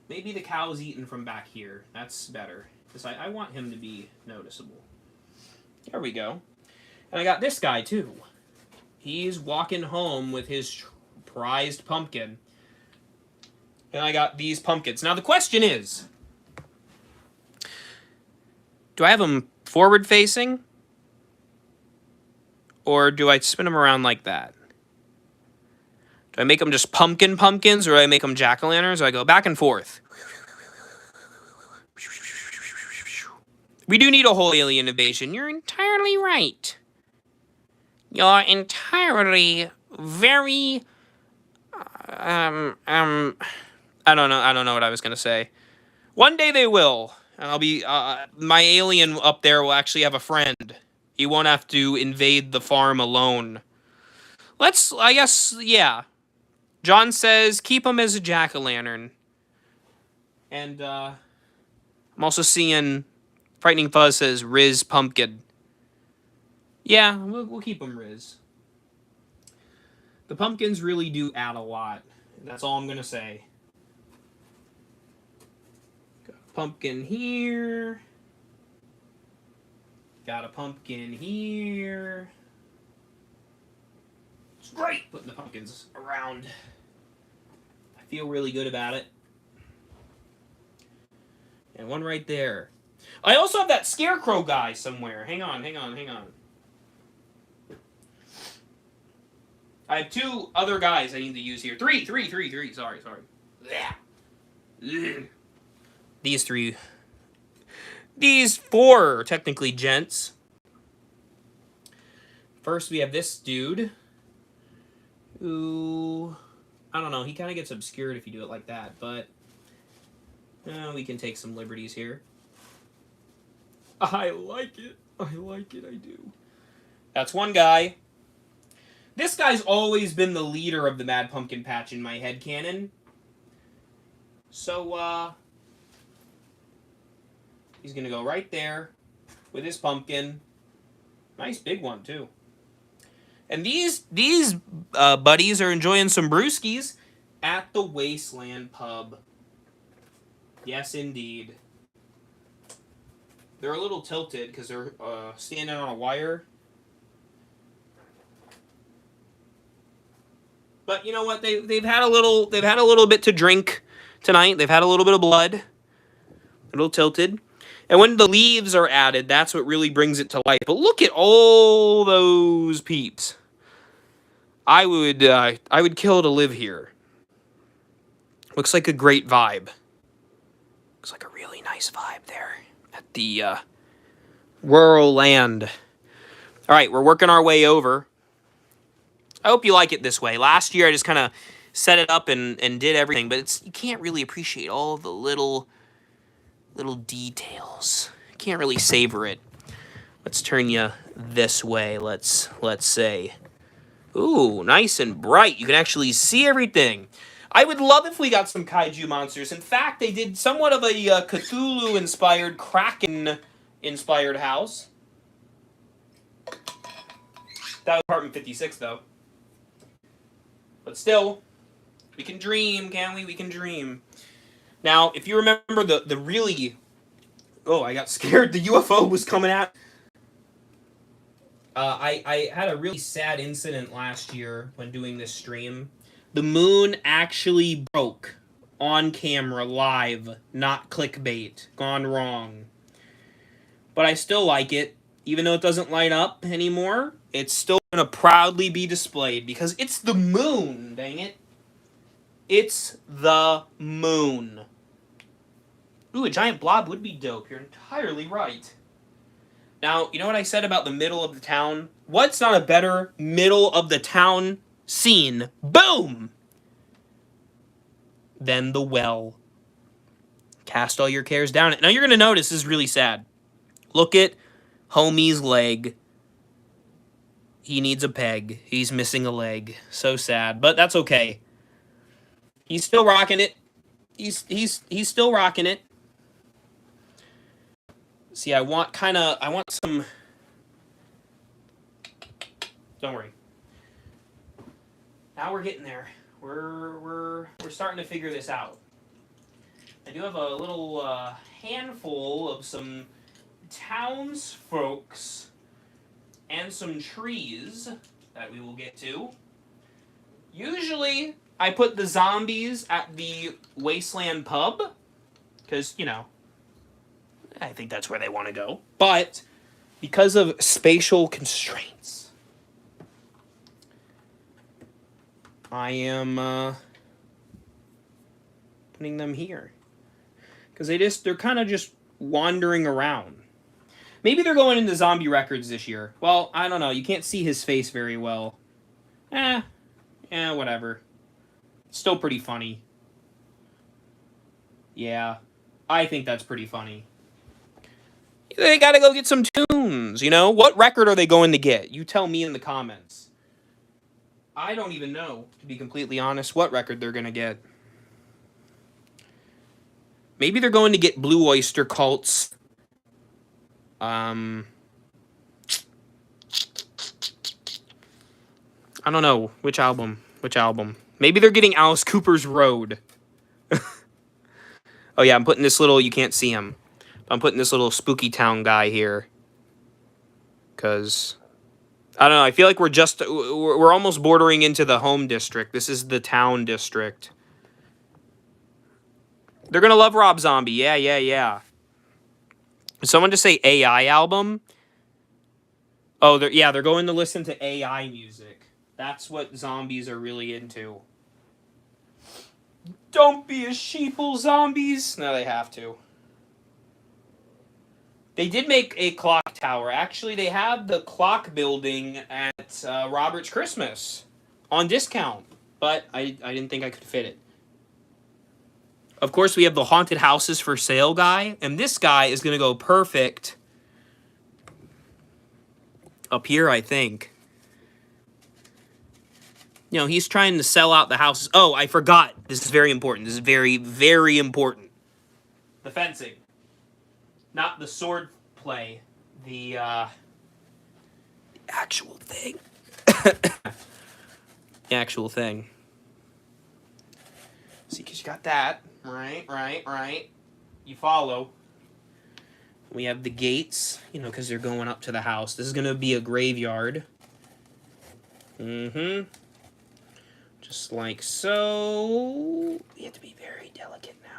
maybe the cow's eaten from back here. That's better, because I want him to be noticeable. There we go. And I got this guy too. He's walking home with his prized pumpkin. And I got these pumpkins. Now the question is, do I have them forward facing? Or do I spin them around like that? Do I make them just pumpkins, or do I make them jack-o'-lanterns? Or I go back and forth? We do need a whole alien invasion. You're entirely right. You're entirely very... I don't know what I was going to say. One day they will. And I'll be... my alien up there will actually have a friend. He won't have to invade the farm alone. I guess, yeah. John says, keep him as a jack-o'-lantern. And, I'm also seeing... Frightening Fuzz says, Riz Pumpkin. Yeah, we'll keep him Riz. The pumpkins really do add a lot. That's all I'm going to say. Got a pumpkin here. Got a pumpkin here. It's great putting the pumpkins around. I feel really good about it. And one right there. I also have that scarecrow guy somewhere. Hang on. I have two other guys I need to use here. Three. Sorry. These three. These four, technically, gents. First, we have this dude. Who... I don't know. He kind of gets obscured if you do it like that, but... we can take some liberties here. I like it, I do. That's one guy. This guy's always been the leader of the Mad Pumpkin Patch in my headcanon. So, he's gonna go right there with his pumpkin. Nice big one, too. And these buddies are enjoying some brewskis at the Wasteland Pub. Yes, indeed. They're a little tilted because they're standing on a wire. But you know what? They've had a little bit to drink tonight. They've had a little bit of blood. A little tilted. And when the leaves are added, that's what really brings it to life. But look at all those peeps. I would kill to live here. Looks like a great vibe. Looks like a really nice vibe there at the rural land. All right, we're working our way over. I hope you like it this way. Last year, I just kind of set it up and did everything, but you can't really appreciate all the little details. You can't really savor it. Let's turn you this way. Let's say, ooh, nice and bright. You can actually see everything. I would love if we got some kaiju monsters. In fact, they did somewhat of a Cthulhu-inspired, Kraken-inspired house. That was apartment 56, though. But still, we can dream, can't we? We can dream. Now, if you remember the really... Oh, I got scared. The UFO was coming at... I had a really sad incident last year when doing this stream. The moon actually broke on camera, live, not clickbait. Gone wrong. But I still like it. Even though it doesn't light up anymore, it's still going to proudly be displayed because it's the moon, dang it. It's the moon. Ooh, a giant blob would be dope. You're entirely right. Now, you know what I said about the middle of the town? What's not a better middle of the town scene? Boom! Then the well. Cast all your cares down it. Now you're going to notice this is really sad. Look at homie's leg. He needs a peg. He's missing a leg. So sad, but that's okay. He's still rocking it. He's still rocking it. See, I want some... Don't worry. Now we're getting there. We're starting to figure this out. I do have a little handful of some townsfolks and some trees that we will get to. Usually, I put the zombies at the Wasteland Pub because, you know, I think that's where they want to go. But because of spatial constraints, I am putting them here. Because they're kind of just wandering around. Maybe they're going into Zombie Records this year. Well, I don't know. You can't see his face very well. Whatever. Still pretty funny. Yeah. I think that's pretty funny. They gotta go get some tunes, you know? What record are they going to get? You tell me in the comments. I don't even know, to be completely honest, what record they're gonna get. Maybe they're going to get Blue Oyster Cult's... I don't know. Which album? Maybe they're getting Alice Cooper's Road. Oh yeah, I'm putting this little... You can't see him. I'm putting this little Spooky Town guy here. Because... I don't know. I feel like we're almost bordering into the home district. This is the town district. They're going to love Rob Zombie. Yeah. Someone just say AI album? Oh, they're going to listen to AI music. That's what zombies are really into. Don't be a sheeple, zombies. No, they have to. They did make a clock tower. Actually, they have the clock building at Robert's Christmas on discount. But I didn't think I could fit it. Of course, we have the haunted houses for sale guy. And this guy is going to go perfect up here, I think. You know, he's trying to sell out the houses. Oh, I forgot. This is very important. This is very, very important. The fencing. Not the sword play. The actual thing. The actual thing. See, because you got that. Right. You follow. We have the gates, you know, because they're going up to the house. This is going to be a graveyard. Just like so. You have to be very delicate now.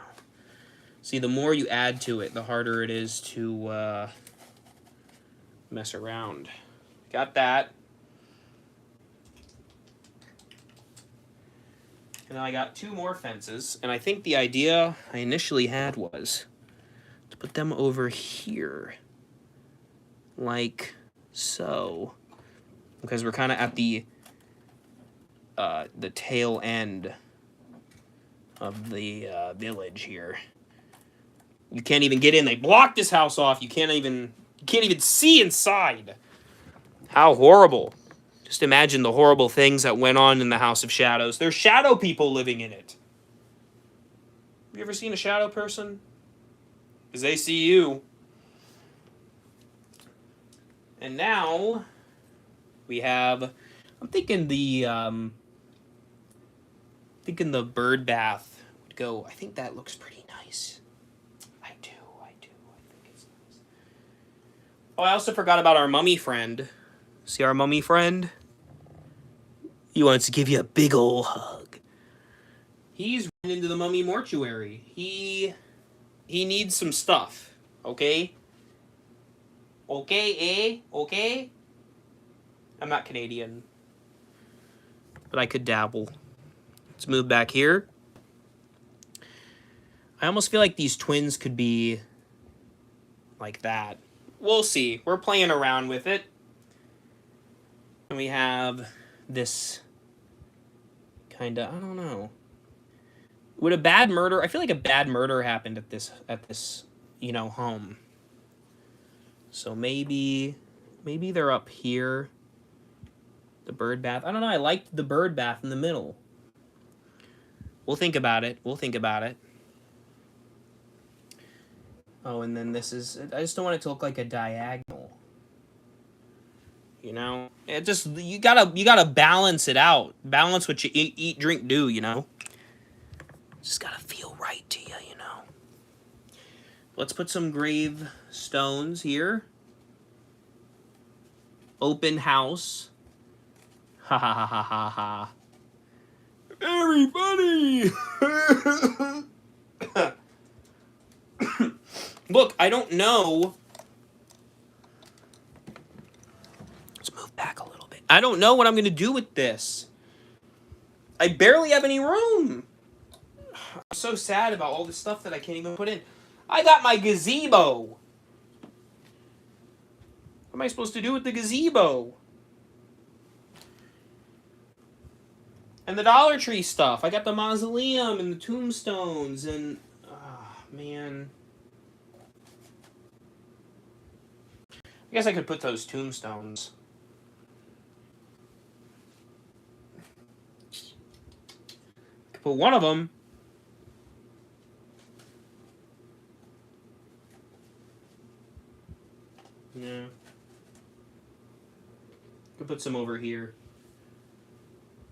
See, the more you add to it, the harder it is to mess around. Got that. And then I got 2 more fences. And I think the idea I initially had was to put them over here. Like so. because we're kind of at the tail end of the village here. You can't even get in. They blocked this house off. You can't even see inside. How horrible. Just imagine the horrible things that went on in the House of Shadows. There's shadow people living in it. Have you ever seen a shadow person? Because they see you. And now we have, I'm thinking the bird bath would go. I think that looks pretty nice. I do. I think it's nice. Oh, I also forgot about our mummy friend. See our mummy friend? He wants to give you a big ol' hug. He's running into the mummy mortuary. He needs some stuff. Okay? Okay, Okay? I'm not Canadian. But I could dabble. Let's move back here. I almost feel like these twins could be like that. We'll see. We're playing around with it. And we have this kind of, I don't know. Would a bad murder, I feel like a bad murder happened at this, home. So maybe they're up here. The bird bath. I don't know. I liked the bird bath in the middle. We'll think about it. Oh, and then this is, I just don't want it to look like a diagonal. You know? It just, you gotta balance it out. Balance what you eat, drink, do, you know? Just gotta feel right to you, you know? Let's put some grave stones here. Open house. Ha ha ha ha ha ha. Everybody! Look, I don't know. Let's move back a little bit. I don't know what I'm going to do with this. I barely have any room. I'm so sad about all the stuff that I can't even put in. I got my gazebo. What am I supposed to do with the gazebo? And the Dollar Tree stuff. I got the mausoleum and the tombstones and... Oh, man. I guess I could put those tombstones. I could put one of them. Yeah. Could put some over here.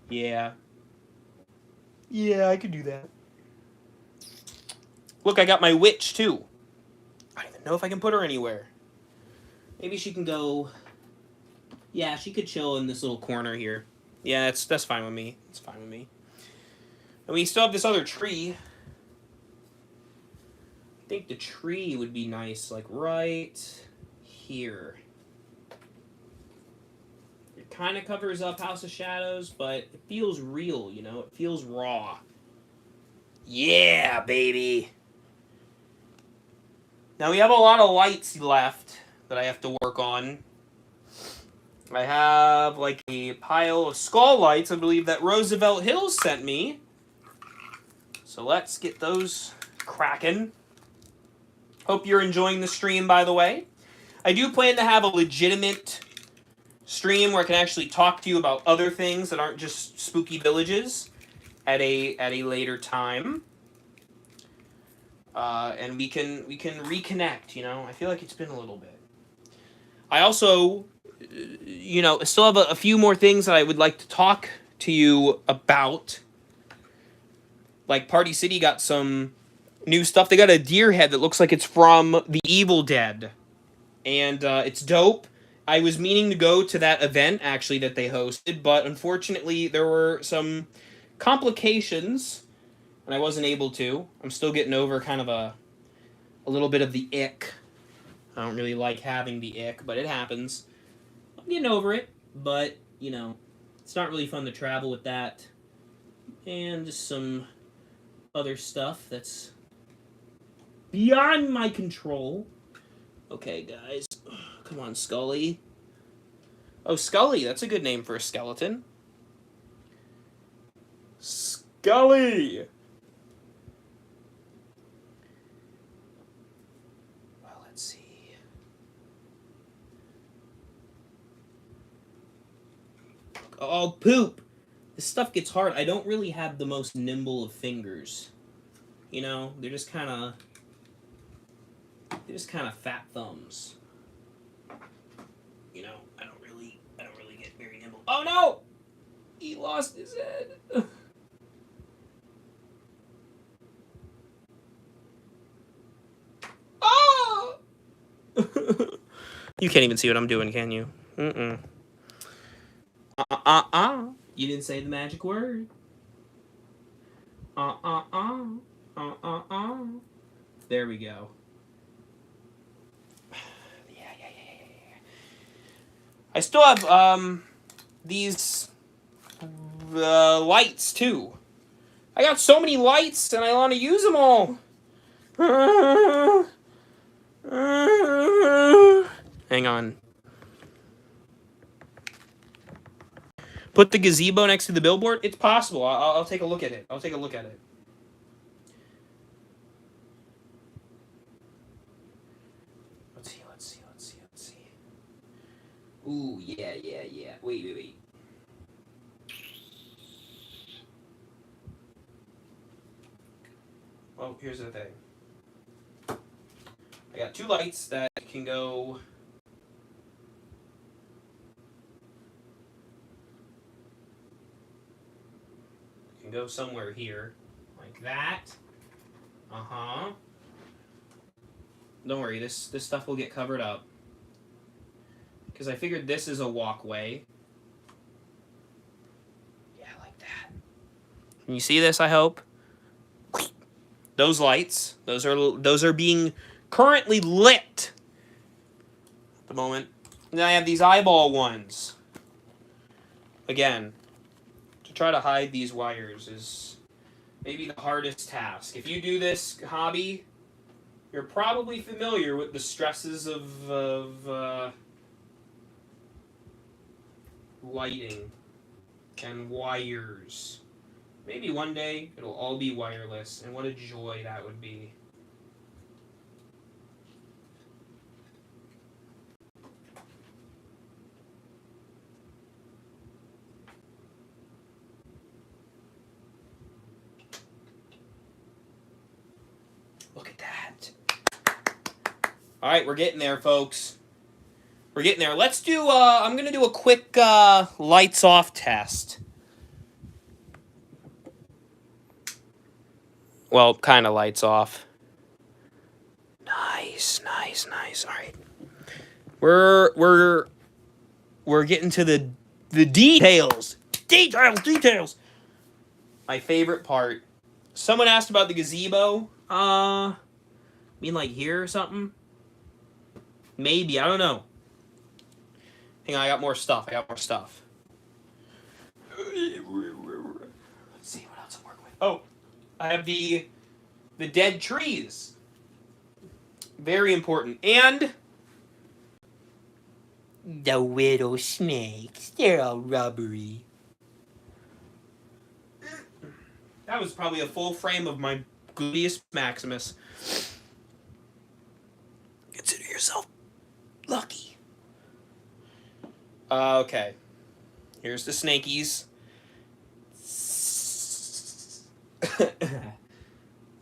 Yeah. Yeah, I could do that. Look, I got my witch, too. I don't even know if I can put her anywhere. Maybe she can go... Yeah, she could chill in this little corner here. Yeah, that's fine with me. It's fine with me. And we still have this other tree. I think the tree would be nice, like right here. It kind of covers up House of Shadows, but it feels real, you know? It feels raw. Yeah, baby! Now we have a lot of lights left that I have to work on. I have like a pile of skull lights, I believe, that Roosevelt Hills sent me. So let's get those cracking. Hope you're enjoying the stream, by the way. I do plan to have a legitimate stream where I can actually talk to you about other things that aren't just spooky villages at a later time. And we can reconnect, you know? I feel like it's been a little bit. I also, you know, still have a few more things that I would like to talk to you about. Like, Party City got some new stuff. They got a deer head that looks like it's from The Evil Dead. And it's dope. I was meaning to go to that event, actually, that they hosted, but unfortunately there were some complications, and I wasn't able to. I'm still getting over kind of a little bit of the ick. I don't really like having the ick, but it happens. I'm getting over it, but, you know, it's not really fun to travel with that. And just some other stuff that's beyond my control. Okay, guys. Come on, Scully. Oh, Scully. That's a good name for a skeleton. Scully! Well, let's see. Oh, poop! This stuff gets hard. I don't really have the most nimble of fingers. You know, they're just kind of fat thumbs. You know, I don't really get very nimble. Oh no! He lost his head. Oh! You can't even see what I'm doing, can you? Mm-mm. You didn't say the magic word. There we go. Yeah. I still have these lights too. I got so many lights and I want to use them all. Hang on. Put the gazebo next to the billboard? It's possible. I'll take a look at it. Let's see. Ooh, yeah. Wait. Well, here's the thing. I got two lights that can go... go somewhere here. Like that. Uh-huh. Don't worry, this stuff will get covered up. Because I figured this is a walkway. Yeah, like that. Can you see this, I hope? Those lights, those are being currently lit at the moment. And then I have these eyeball ones. Again, to try to hide these wires is maybe the hardest task. If you do this hobby, you're probably familiar with the stresses of lighting and wires. Maybe one day it'll all be wireless, and what a joy that would be. Look at that. All right, we're getting there, folks. We're getting there. Let's do, I'm going to do a quick lights off test. Well, kind of lights off. Nice. All right. We're getting to the details. Details. My favorite part. Someone asked about the gazebo. Mean like here or something? Maybe, I don't know. Hang on, I got more stuff. Let's see what else I'm working with. Oh, I have the dead trees. Very important. And the widow snakes. They're all rubbery. That was probably a full frame of my gluteus maximus. Consider yourself lucky. Okay. Here's the snakies.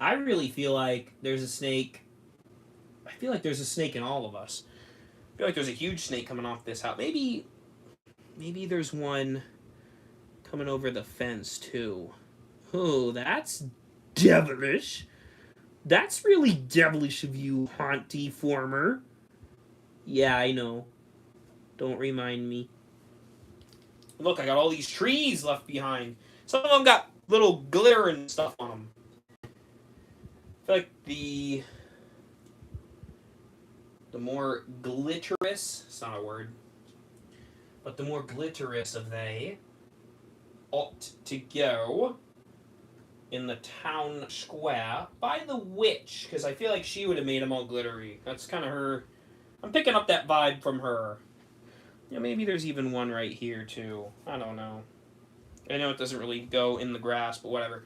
I really feel like there's a snake. I feel like there's a snake in all of us. I feel like there's a huge snake coming off this house. Maybe there's one coming over the fence too. Oh, that's devilish. That's really devilish of you, hauntformer. Yeah, I know. Don't remind me. Look, I got all these trees left behind. Some of them got little glitter and stuff on them. I feel like the more glitterous, it's not a word, but the more glitterous of they ought to go in the town square by the witch, because I feel like she would have made them all glittery. That's kind of her. I'm picking up that vibe from her. Yeah, maybe there's even one right here, too. I don't know. I know it doesn't really go in the grass, but whatever.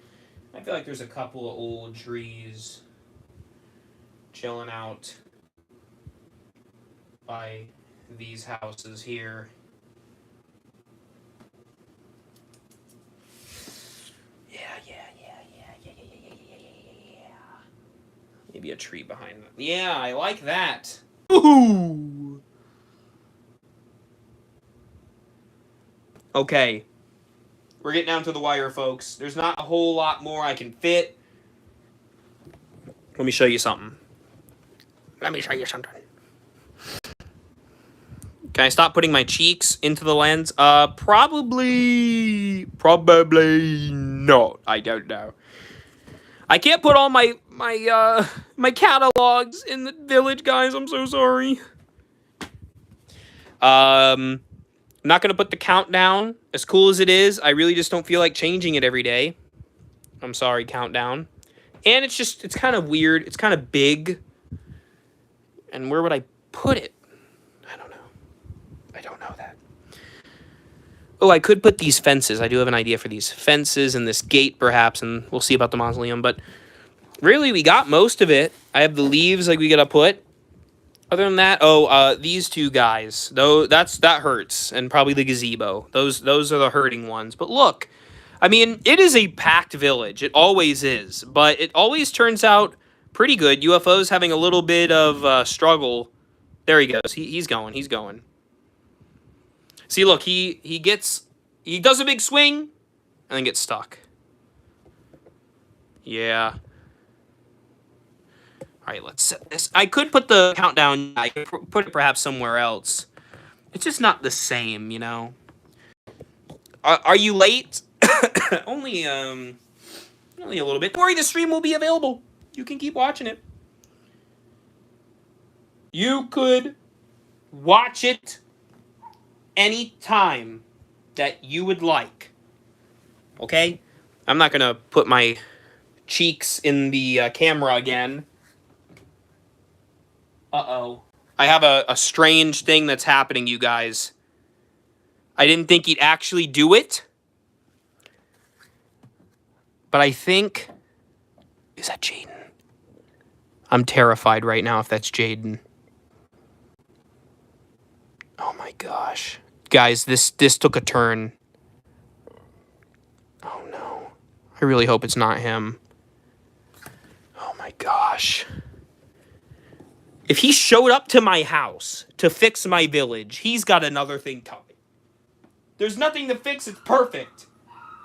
I feel like there's a couple of old trees chilling out by these houses here. Yeah. Maybe a tree behind them. Yeah, I like that. Ooh. Okay. We're getting down to the wire, folks. There's not a whole lot more I can fit. Let me show you something. Can I stop putting my cheeks into the lens? Probably not. I don't know. I can't put all my catalogs in the village, guys. I'm so sorry. I'm not gonna put the countdown. As cool as it is, I really just don't feel like changing it every day. I'm sorry, countdown. And it's kind of weird. It's kind of big. And where would I put it? I don't know. I don't know that. Oh, I could put these fences. I do have an idea for these fences and this gate, perhaps, and we'll see about the mausoleum. But really, we got most of it. I have the leaves like we gotta put. Other than that, these two guys. Though that hurts, and probably the gazebo. Those are the hurting ones. But look, I mean, it is a packed village. It always is, but it always turns out pretty good. UFO's having a little bit of struggle. There he goes. He's going. He's going. See, look, he does a big swing and then gets stuck. Yeah. All right, let's set this. I could put the countdown. I could put it perhaps somewhere else. It's just not the same, you know. Are you late? only a little bit. Don't worry, the stream will be available. You can keep watching it. You could watch it any time that you would like. Okay? I'm not gonna put my cheeks in the camera again. Uh-oh. I have a strange thing that's happening, you guys. I didn't think he'd actually do it. But I think... Is that Jaden? I'm terrified right now if that's Jaden. Oh my gosh. Guys, this took a turn. Oh no. I really hope it's not him. Oh my gosh. If he showed up to my house to fix my village, he's got another thing coming. There's nothing to fix, it's perfect.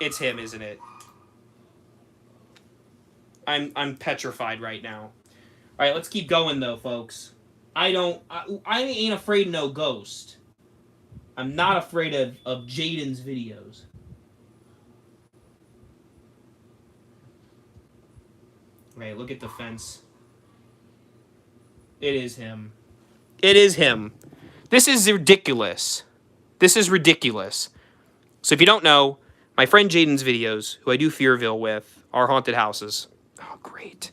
It's him, isn't it? I'm petrified right now. Alright, let's keep going though, folks. I ain't afraid of no ghost. I'm not afraid of Jaden's videos. Right, look at the fence. It is him. It is him. This is ridiculous. This is ridiculous. So if you don't know, my friend Jaden's videos, who I do Fearville with, are haunted houses. Oh, great.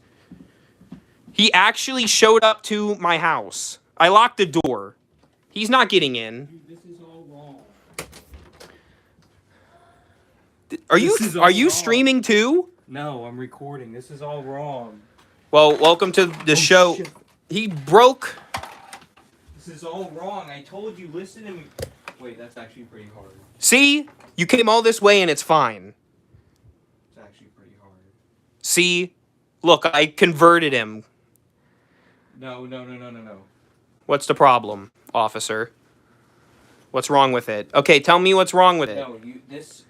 He actually showed up to my house. I locked the door. He's not getting in. Dude, this is all wrong. Are you streaming too? No, I'm recording. This is all wrong. Well, welcome to the show. Shit. He broke. This is all wrong. I told you, listen to me. Wait, that's actually pretty hard. See? You came all this way and it's fine. It's actually pretty hard. See? Look, I converted him. No. What's the problem, officer? What's wrong with it? Okay, tell me what's wrong with it. No, this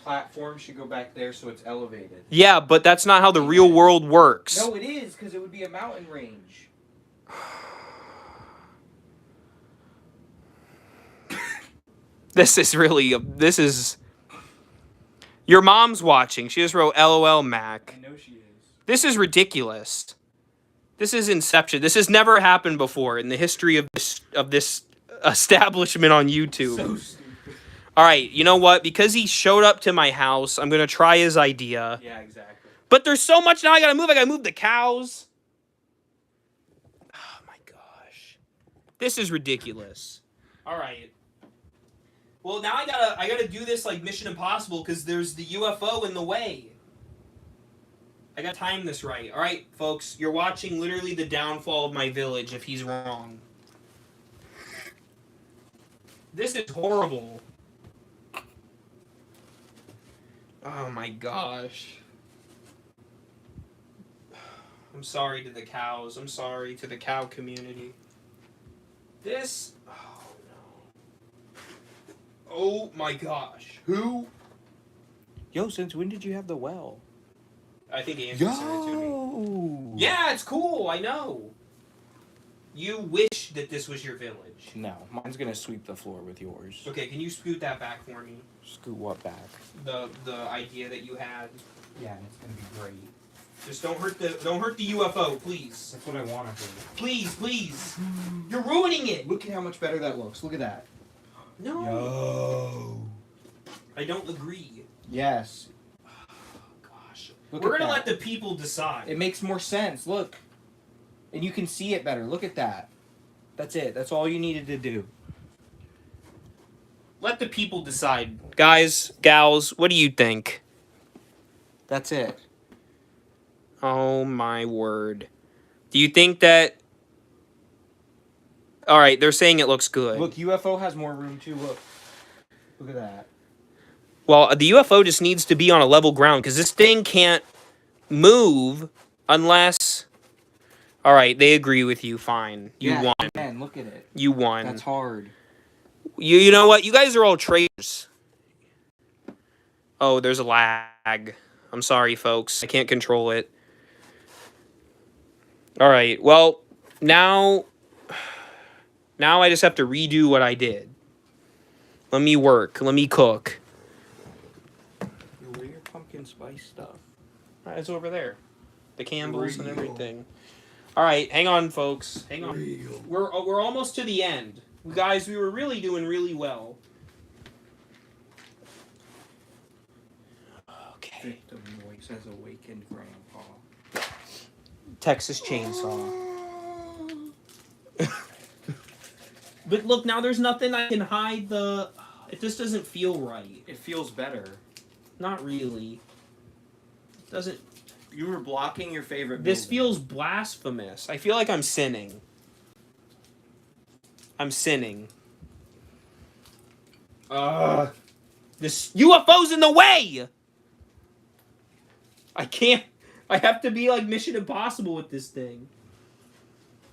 platform should go back there so it's elevated. Yeah, but that's not how the real world works. No, it is, because it would be a mountain range. This is... Your mom's watching. She just wrote LOL Mac. I know she is. This is ridiculous. This is Inception. This has never happened before in the history of this establishment on YouTube. So stupid. All right, you know what? Because he showed up to my house, I'm going to try his idea. Yeah, exactly. But there's so much now I got to move. I got to move the cows. Oh, my gosh. This is ridiculous. All right. Well, now I gotta do this like Mission Impossible because there's the UFO in the way. I gotta time this right. All right, folks, you're watching literally the downfall of my village. If he's wrong, this is horrible. Oh my gosh. I'm sorry to the cows. I'm sorry to the cow community. This. Oh no. Oh my gosh. Who? Yo, since when did you have the well? I think Andrew sent it to me. Yeah, it's cool. I know. You wish that this was your village. No, mine's gonna sweep the floor with yours. Okay, can you scoot that back for me? Scoot what back? The idea that you had. Yeah, and it's gonna be great. Just don't hurt the UFO, please. That's what I want to do. Please, please. You're ruining it. Look at how much better that looks. Look at that. No. Yo. I don't agree. Yes. Oh, gosh. Look We're at gonna that. let the people decide. It makes more sense. Look. And you can see it better. Look at that. That's it. That's all you needed to do. Let the people decide. Guys, gals, what do you think? That's it. Oh my word. Do you think that... Alright, they're saying it looks good. Look, UFO has more room too. Look. Look at that. Well, the UFO just needs to be on a level ground because this thing can't move unless... Alright, they agree with you. Fine. You won. Man, look at it. You won. That's hard. You know what? You guys are all traitors. Oh, there's a lag. I'm sorry, folks. I can't control it. Alright, well, now I just have to redo what I did. Let me work. Let me cook. Where your pumpkin spice stuff? It's over there. The candles and everything. Alright, hang on, folks. Hang on. We're almost to the end. Guys, we were really doing really well. Okay. Victim voice has awakened Grandpa. Texas Chainsaw. But look, now there's nothing I can hide the... It just doesn't feel right. It feels better. Not really. It doesn't... You were blocking your favorite This building. feels blasphemous. I feel like I'm sinning. I'm sinning. This UFO's in the way! I can't... I have to be like Mission Impossible with this thing.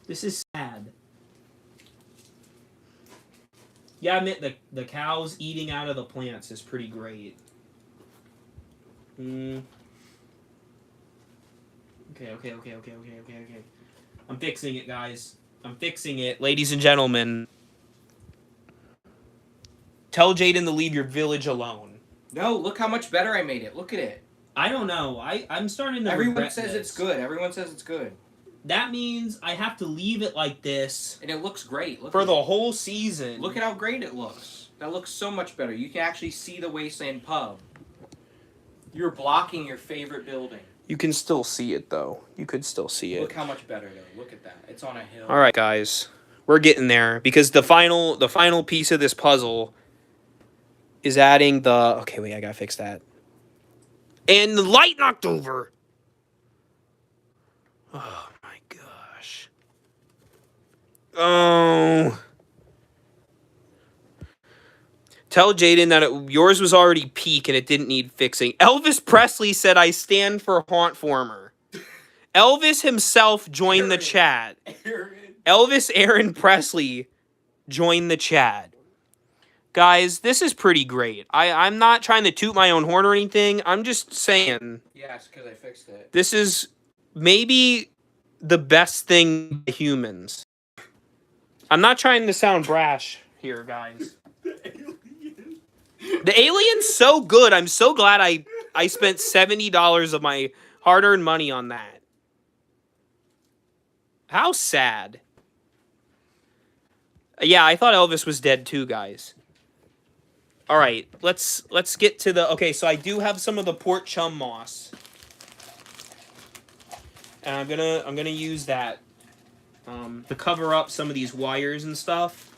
This is sad. Yeah, I admit the cows eating out of the plants is pretty great. Okay. I'm fixing it, guys. I'm fixing it. Ladies and gentlemen. Tell Jaden to leave your village alone. No, look how much better I made it. Look at it. I don't know. I'm starting to Everyone regret says this. it's good. Everyone says it's good. That means I have to leave it like this. And it looks great. Look for at the it. whole season. Look at how great it looks. That looks so much better. You can actually see the Wasteland Pub. You're blocking your favorite building. You can still see it, though. You could still see it. Look how much better, though. Look at that. It's on a hill. All right, guys. We're getting there. Because the final piece of this puzzle is adding the... Okay, wait. I gotta fix that. And the light knocked over. Oh, my gosh. Oh... Tell Jaden that yours was already peak and it didn't need fixing. Elvis Presley said, I stand for hauntformer. Elvis himself joined the chat. Elvis Aaron Presley joined the chat. Guys, this is pretty great. I'm not trying to toot my own horn or anything. I'm just saying. Yes, because I fixed it. This is maybe the best thing by humans. I'm not trying to sound brash here, guys. The alien's so good. I'm so glad I spent $70 of my hard-earned money on that. How sad. Yeah, I thought Elvis was dead too, guys. All right, let's get to the... Okay, so I do have some of the port chum moss. And I'm gonna use that to cover up some of these wires and stuff.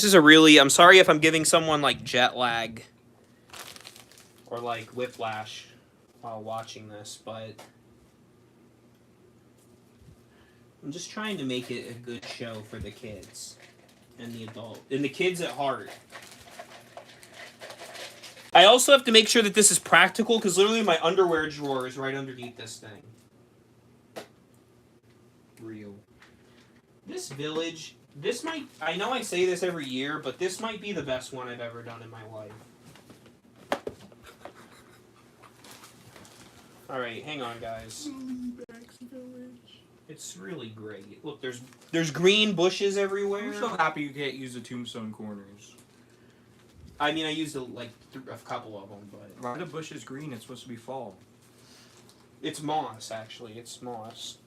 This is a really... I'm sorry if I'm giving someone, like, jet lag or, like, whiplash while watching this, but I'm just trying to make it a good show for the kids and the adult and the kids at heart. I also have to make sure that this is practical because literally my underwear drawer is right underneath this thing. Real. This village, this might... I know I say this every year, but this might be the best one I've ever done in my life. Alright, hang on, guys. It's really great. Look, there's green bushes everywhere. I'm so happy you can't use the tombstone corners. I mean, I used a couple of them, but... Why the bush is green? It's supposed to be fall. It's moss, actually. It's moss.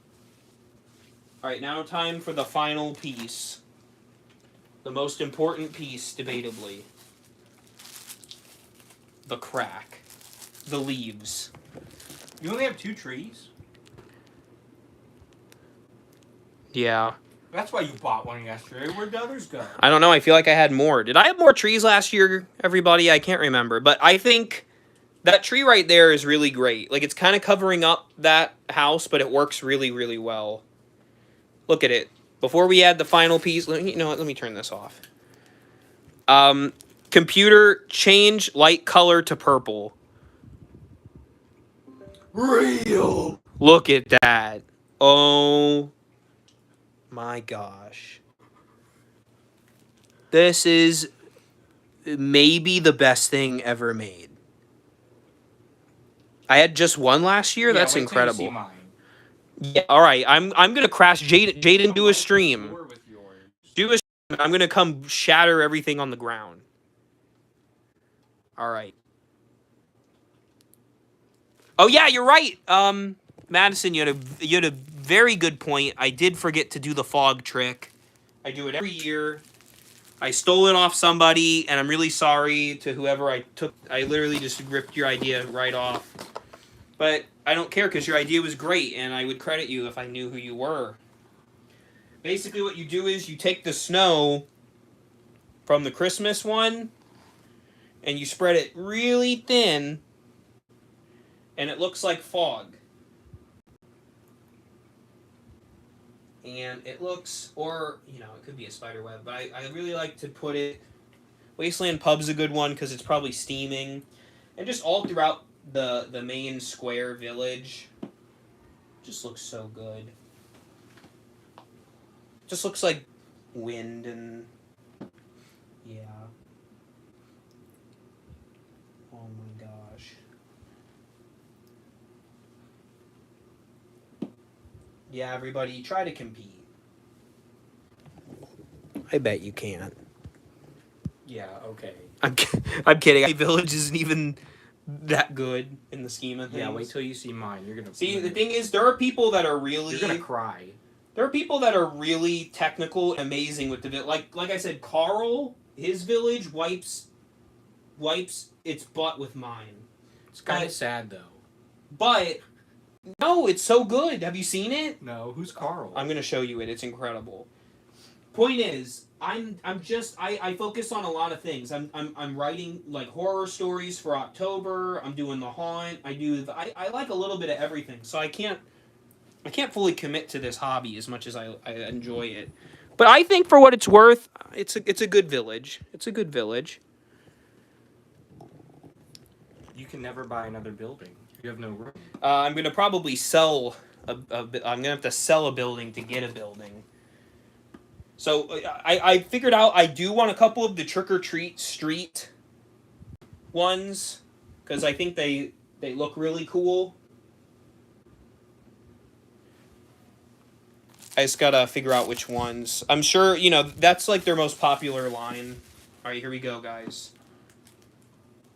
Alright, now time for the final piece. The most important piece, debatably. The crack. The leaves. You only have 2 trees? Yeah. That's why you bought one yesterday. Where'd the others go? I don't know. I feel like I had more. Did I have more trees last year, everybody? I can't remember. But I think that tree right there is really great. Like, it's kind of covering up that house, but it works really, really well. Look at it. Before we add the final piece... You know what? Let me turn this off. Computer, change light color to purple. Real! Look at that. Oh... my gosh. This is maybe the best thing ever made. I had just one last year? Yeah, That's wait till you incredible. see mine. Yeah, alright. I'm gonna crash Jaden do a stream. Do a stream. I'm gonna come shatter everything on the ground. Alright. Oh yeah, you're right. Madison, you had a very good point. I did forget to do the fog trick. I do it every year. I stole it off somebody, and I'm really sorry to whoever I took. I literally just ripped your idea right off. But I don't care because your idea was great, and I would credit you if I knew who you were. Basically what you do is you take the snow from the Christmas one, and you spread it really thin, and it looks like fog. And it looks, or, you know, it could be a spider web, but I really like to put it... Wasteland Pub's a good one because it's probably steaming. And just all throughout the main square village. Just looks so good. Just looks like wind and... yeah. Oh my gosh. Yeah, everybody, try to compete. I bet you can't. Yeah, okay. I'm kidding. My village isn't even that good in the scheme of things. Yeah, wait till you see mine. You're gonna see. The thing is, there are people that are really... You're gonna cry. There are people that are really technical and amazing with the village. Like I said, Carl, his village wipes its butt with mine. It's kind of sad though. But no, it's so good. Have you seen it? No, who's Carl? I'm gonna show you it. It's incredible. Point is, I focus on a lot of things. I'm writing like horror stories for October. I'm doing the haunt. I like a little bit of everything. So I can't fully commit to this hobby as much as I enjoy it. But I think for what it's worth, it's a good village. It's a good village. You can never buy another building. You have no room. I'm gonna probably sell I'm gonna have to sell a building to get a building. So I figured out I do want a couple of the Trick or Treat Street ones because I think they look really cool. I just gotta figure out which ones. I'm sure, you know, that's like their most popular line. Alright, here we go, guys.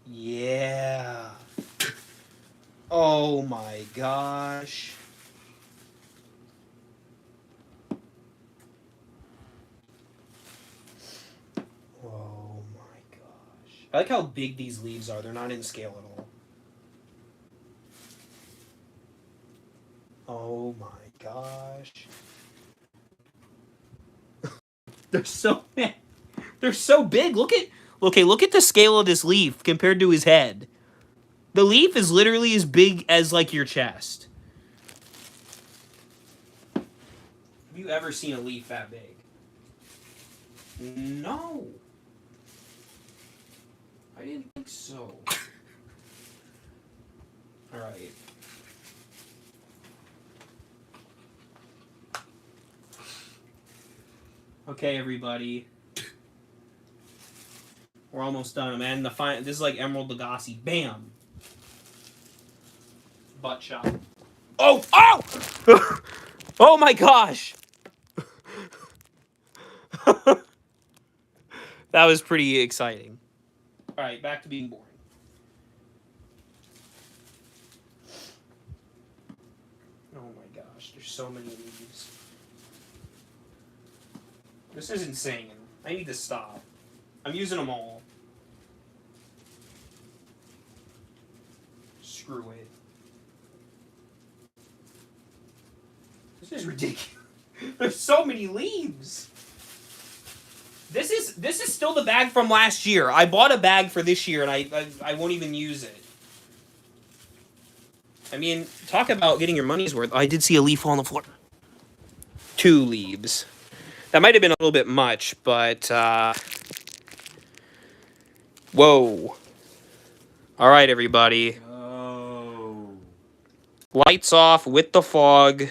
Yeah. Oh my gosh. Oh my gosh. I like how big these leaves are. They're not in scale at all. Oh my gosh. There's so many. They're so big. Look at the scale of this leaf compared to his head. The leaf is literally as big as like your chest. Have you ever seen a leaf that big? No. I didn't think so. All right. Okay, everybody. We're almost done, man. This is like Emerald Lagasse. Bam. Butt shot. Oh! Oh! Oh my gosh! That was pretty exciting. All right, back to being boring. Oh my gosh, there's so many leaves. This is insane. I need to stop. I'm using them all. Screw it. This is ridiculous. There's so many leaves. This is still the bag from last year. I bought a bag for this year and I won't even use it. I mean, talk about getting your money's worth. I did see a leaf fall on the floor. 2 leaves. That might have been a little bit much, but whoa. All right, everybody. Oh. Lights off with the fog.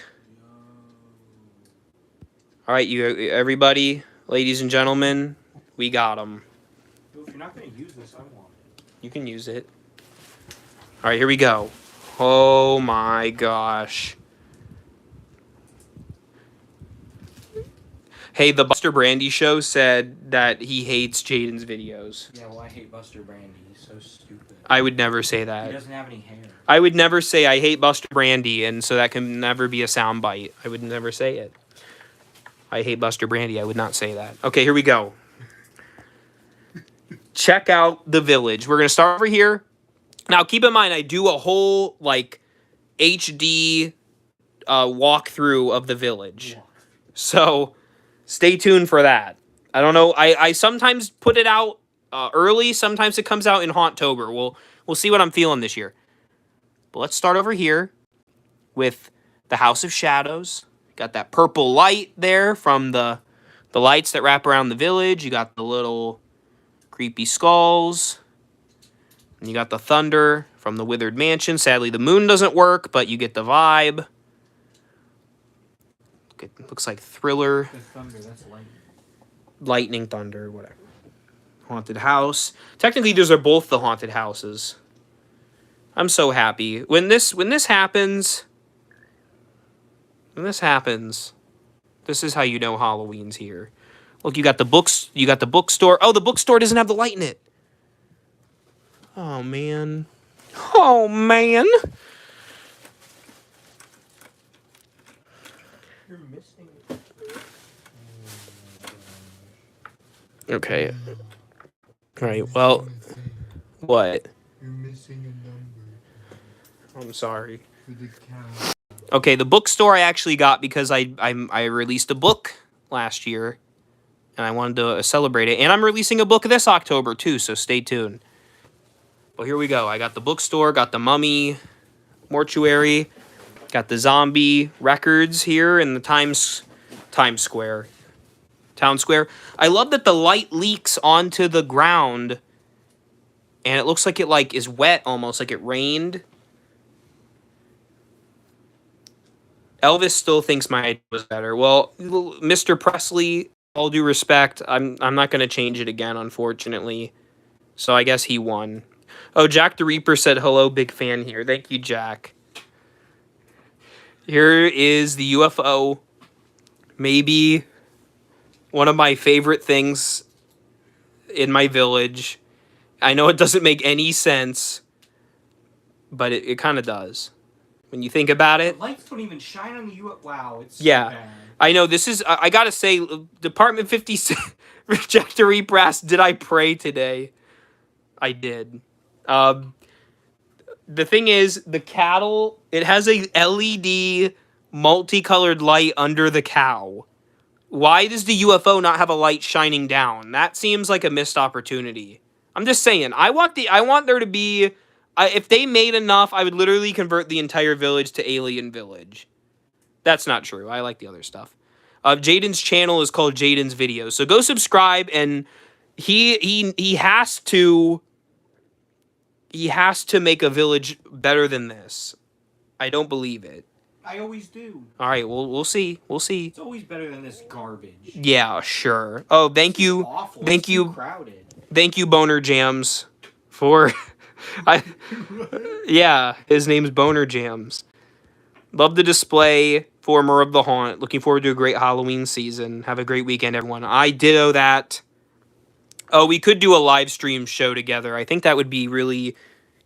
All right, everybody, ladies and gentlemen, we got them. If you're not going to use this, I want it. You can use it. All right, here we go. Oh my gosh. Hey, the Buster Brandy show said that he hates Jaden's videos. Yeah, well, I hate Buster Brandy. He's so stupid. I would never say that. He doesn't have any hair. I would never say I hate Buster Brandy, and so that can never be a soundbite. I would never say it. I hate Buster Brandy. I would not say that. Okay, here we go. Check out the village. We're going to start over here. Now, keep in mind, I do a whole, like, HD walkthrough of the village. So, stay tuned for that. I don't know. I sometimes put it out early. Sometimes it comes out in Hauntober. We'll see what I'm feeling this year. But let's start over here with the House of Shadows. Got that purple light there from the lights that wrap around the village. You got the little creepy skulls. And you got the thunder from the Withered Mansion. Sadly, the moon doesn't work, but you get the vibe. It looks like Thriller. The thunder, that's lightning. Lightning, thunder, whatever. Haunted house. Technically, those are both the haunted houses. I'm so happy. When this happens... this is how you know Halloween's here. Look, you got the books. You got the bookstore. Oh, the bookstore doesn't have the light in it. Oh, man. Oh, man. You're missing. Okay. All right. Well, what? You're missing a number I'm sorry. for the count. Okay, the bookstore I actually got because I released a book last year, and I wanted to celebrate it. And I'm releasing a book this October too, so stay tuned. Well, here we go. I got the bookstore, got the Mummy Mortuary, got the zombie records here in the town square. I love that the light leaks onto the ground, and it looks like it is wet almost, like it rained. Elvis still thinks my idea was better. Well, Mr. Presley, all due respect, I'm not going to change it again, unfortunately. So I guess he won. Oh, Jack the Reaper said, hello, big fan here. Thank you, Jack. Here is the UFO. Maybe one of my favorite things in my village. I know it doesn't make any sense, but it kind of does. When you think about it. The lights don't even shine on the UFO. Wow, it's so yeah. bad. I know, this is, I gotta say, Department 56, Jack the Reaper asked, did I pray today? I did. The thing is, the cattle, it has a LED multicolored light under the cow. Why does the UFO not have a light shining down? That seems like a missed opportunity. I'm just saying. I want there to be. If they made enough, I would literally convert the entire village to Alien Village. That's not true. I like the other stuff. Jaden's channel is called Jaden's Videos, so go subscribe. And he has to make a village better than this. I don't believe it. I always do. All right, we'll see. We'll see. It's always better than this garbage. Yeah, sure. Oh, thank you. Awful. Thank It's you. Too crowded. Thank you, Boner Jams, for. Yeah, his name's Boner Jams. Love the display. Former of the Haunt. Looking forward to a great Halloween season. Have a great weekend, everyone. I ditto that. Oh, we could do a live stream show together. I think that would be really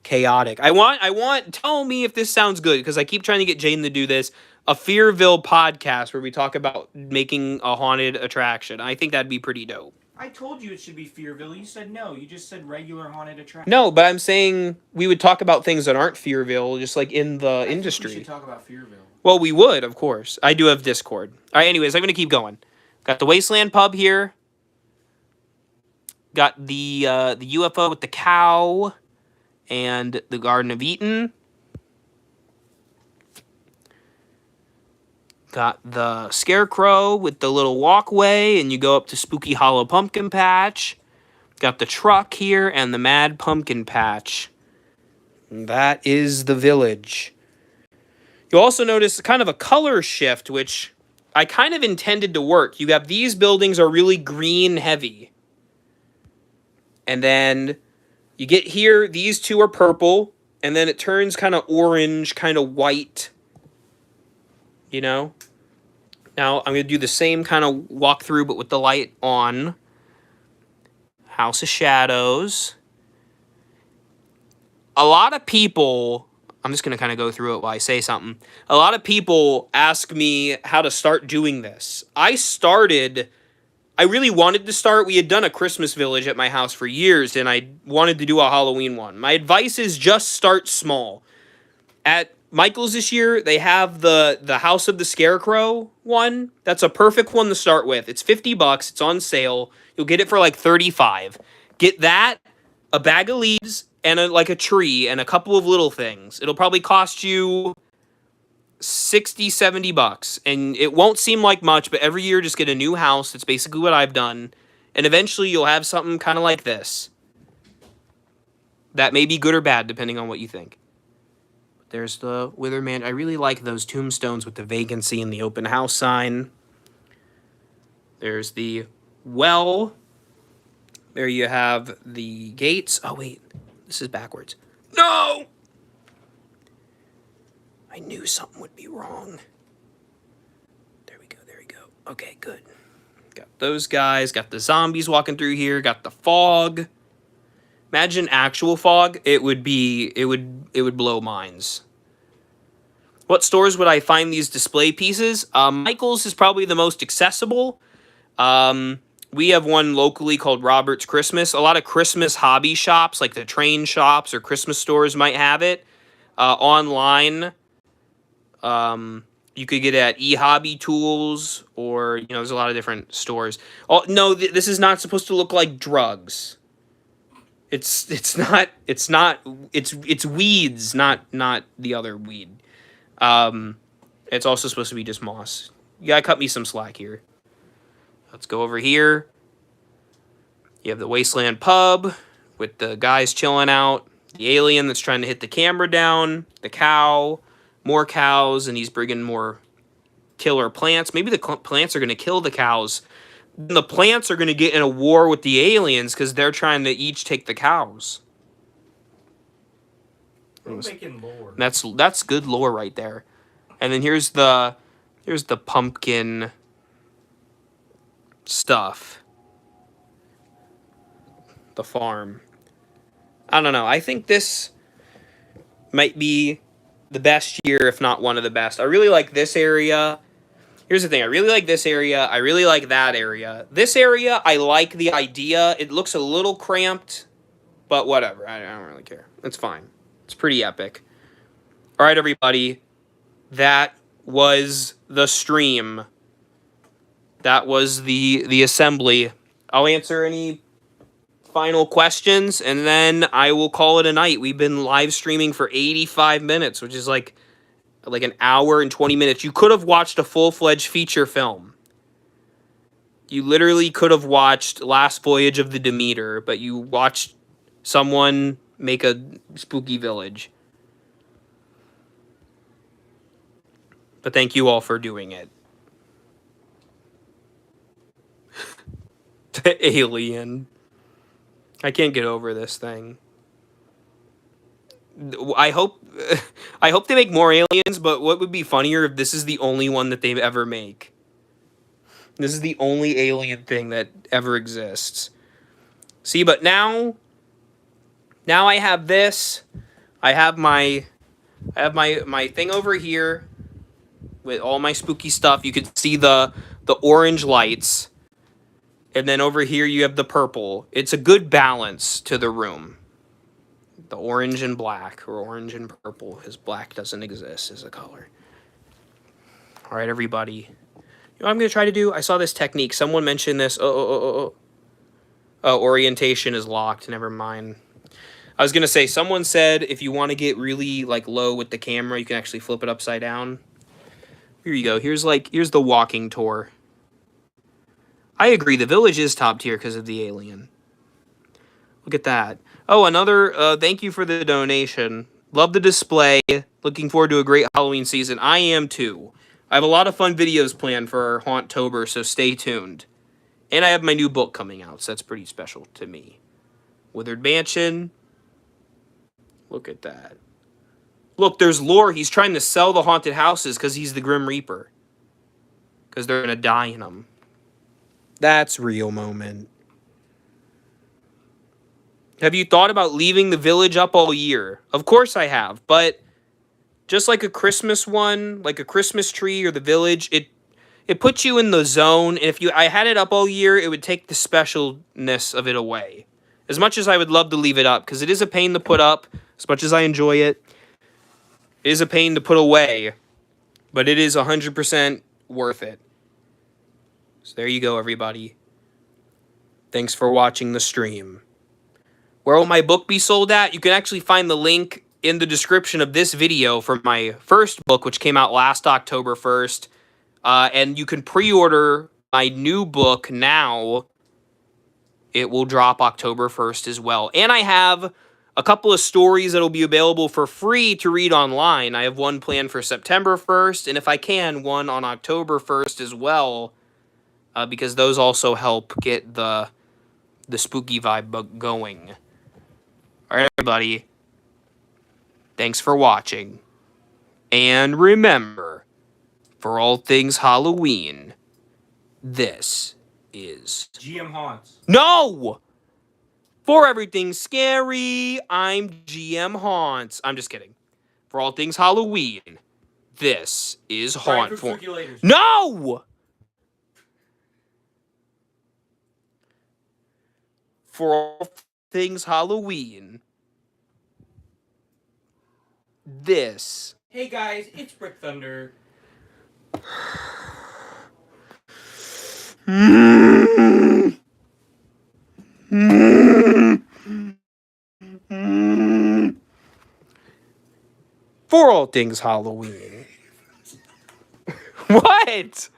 chaotic. I want. Tell me if this sounds good, because I keep trying to get Jaden to do this. A Fearville podcast where we talk about making a haunted attraction. I think that'd be pretty dope. I told you it should be Fearville. You said no. You just said regular haunted attraction. No, but I'm saying we would talk about things that aren't Fearville, just like in the I think industry. we should talk about Fearville. Well, we would, of course. I do have Discord. All right, anyways, I'm going to keep going. Got the Wasteland Pub here. Got the UFO with the cow and the Garden of Eden. Got the Scarecrow with the little walkway, and you go up to Spooky Hollow Pumpkin Patch. Got the truck here and the Mad Pumpkin Patch. And that is the village. You'll also notice kind of a color shift, which I kind of intended to work. You have these buildings are really green heavy. And then you get here, these two are purple, and then it turns kind of orange, kind of white. You know? Now, I'm going to do the same kind of walkthrough, but with the light on. House of Shadows. A lot of people... I'm just going to kind of go through it while I say something. A lot of people ask me how to start doing this. I really wanted to start. We had done a Christmas village at my house for years, and I wanted to do a Halloween one. My advice is just start small. At Michael's this year, they have the House of the Scarecrow one. That's a perfect one to start with. It's $50. It's on sale. You'll get it for like $35. Get that, a bag of leaves, and a tree, and a couple of little things. It'll probably cost you $60, $70. And it won't seem like much, but every year just get a new house. That's basically what I've done. And eventually you'll have something kind of like this. That may be good or bad, depending on what you think. There's the Wither Man. I really like those tombstones with the vacancy and the open house sign. There's the well. There you have the gates. Oh, wait. This is backwards. No! I knew something would be wrong. There we go. Okay, good. Got those guys. Got the zombies walking through here. Got the fog. Imagine actual fog. It would blow minds. What stores would I find these display pieces? Michael's is probably the most accessible. We have one locally called Robert's Christmas. A lot of Christmas hobby shops, like the train shops or Christmas stores, might have it. Online, you could get it at eHobby Tools, or there's a lot of different stores. Oh no, this is not supposed to look like drugs. It's weeds, not the other weed. It's also supposed to be just moss. You gotta cut me some slack here. Let's go over here. You have the Wasteland Pub with the guys chilling out. The alien that's trying to hit the camera down. The cow. More cows, and he's bringing more killer plants. Maybe the plants are going to kill the cows. Then the plants are going to get in a war with the aliens because they're trying to each take the cows. We're making lore. That's good lore right there. And then here's the pumpkin stuff. The farm. I don't know. I think this might be the best year, if not one of the best. I really like this area. Here's the thing. I really like this area. I really like that area. This area, I like the idea. It looks a little cramped, but whatever. I don't really care. It's fine. It's pretty epic. All right, everybody. That was the stream. that was the assembly. I'll answer any final questions, and then I will call it a night. We've been live streaming for 85 minutes, which is like an hour and 20 minutes. You could have watched a full-fledged feature film. You literally could have watched Last Voyage of the Demeter, but you watched someone make a spooky village. But thank you all for doing it. Alien. I can't get over this thing. I hope they make more aliens, but what would be funnier if this is the only one that they ever make? This is the only alien thing that ever exists. See, but now I have this. I have my thing over here with all my spooky stuff. You can see the orange lights. And then over here you have the purple. It's a good balance to the room. The orange and black, or orange and purple, because black doesn't exist as a color. All right, everybody. You know what I'm going to try to do? I saw this technique. Someone mentioned this. Orientation is locked. Never mind. I was going to say, someone said if you want to get really like low with the camera, you can actually flip it upside down. Here you go. Here's the walking tour. I agree. The village is top tier because of the alien. Look at that. Oh, another thank you for the donation. Love the display. Looking forward to a great Halloween season. I am too. I have a lot of fun videos planned for Haunttober, so stay tuned. And I have my new book coming out, so that's pretty special to me. Withered Mansion. Look at that. Look, there's lore. He's trying to sell the haunted houses because he's the Grim Reaper. Because they're going to die in them. That's real moment. Have you thought about leaving the village up all year? Of course I have, but just like a Christmas one, like a Christmas tree or the village, it puts you in the zone. And if I had it up all year, it would take the specialness of it away. As much as I would love to leave it up, because it is a pain to put up, as much as I enjoy it, it is a pain to put away, but it is 100% worth it. So there you go, everybody. Thanks for watching the stream. Where will my book be sold at? You can actually find the link in the description of this video for my first book, which came out last October 1st. And you can pre-order my new book now. It will drop October 1st as well. And I have a couple of stories that will be available for free to read online. I have one planned for September 1st, and if I can, one on October 1st as well. Because those also help get the spooky vibe going. Alright, everybody. Thanks for watching. And remember, for all things Halloween, this is... GM Haunts. No! For everything scary, I'm GM Haunts. I'm just kidding. For all things Halloween, this is Hauntformer. No! For all things Halloween, this. Hey guys, it's Brick Thunder. For all things Halloween. What?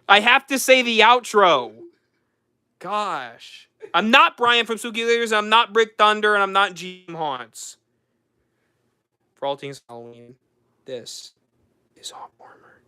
I have to say the outro. Gosh. I'm not Brian from Spooky Leaders, I'm not Brick Thunder, and I'm not GM Haunts. For all things Halloween, this is Hauntformer.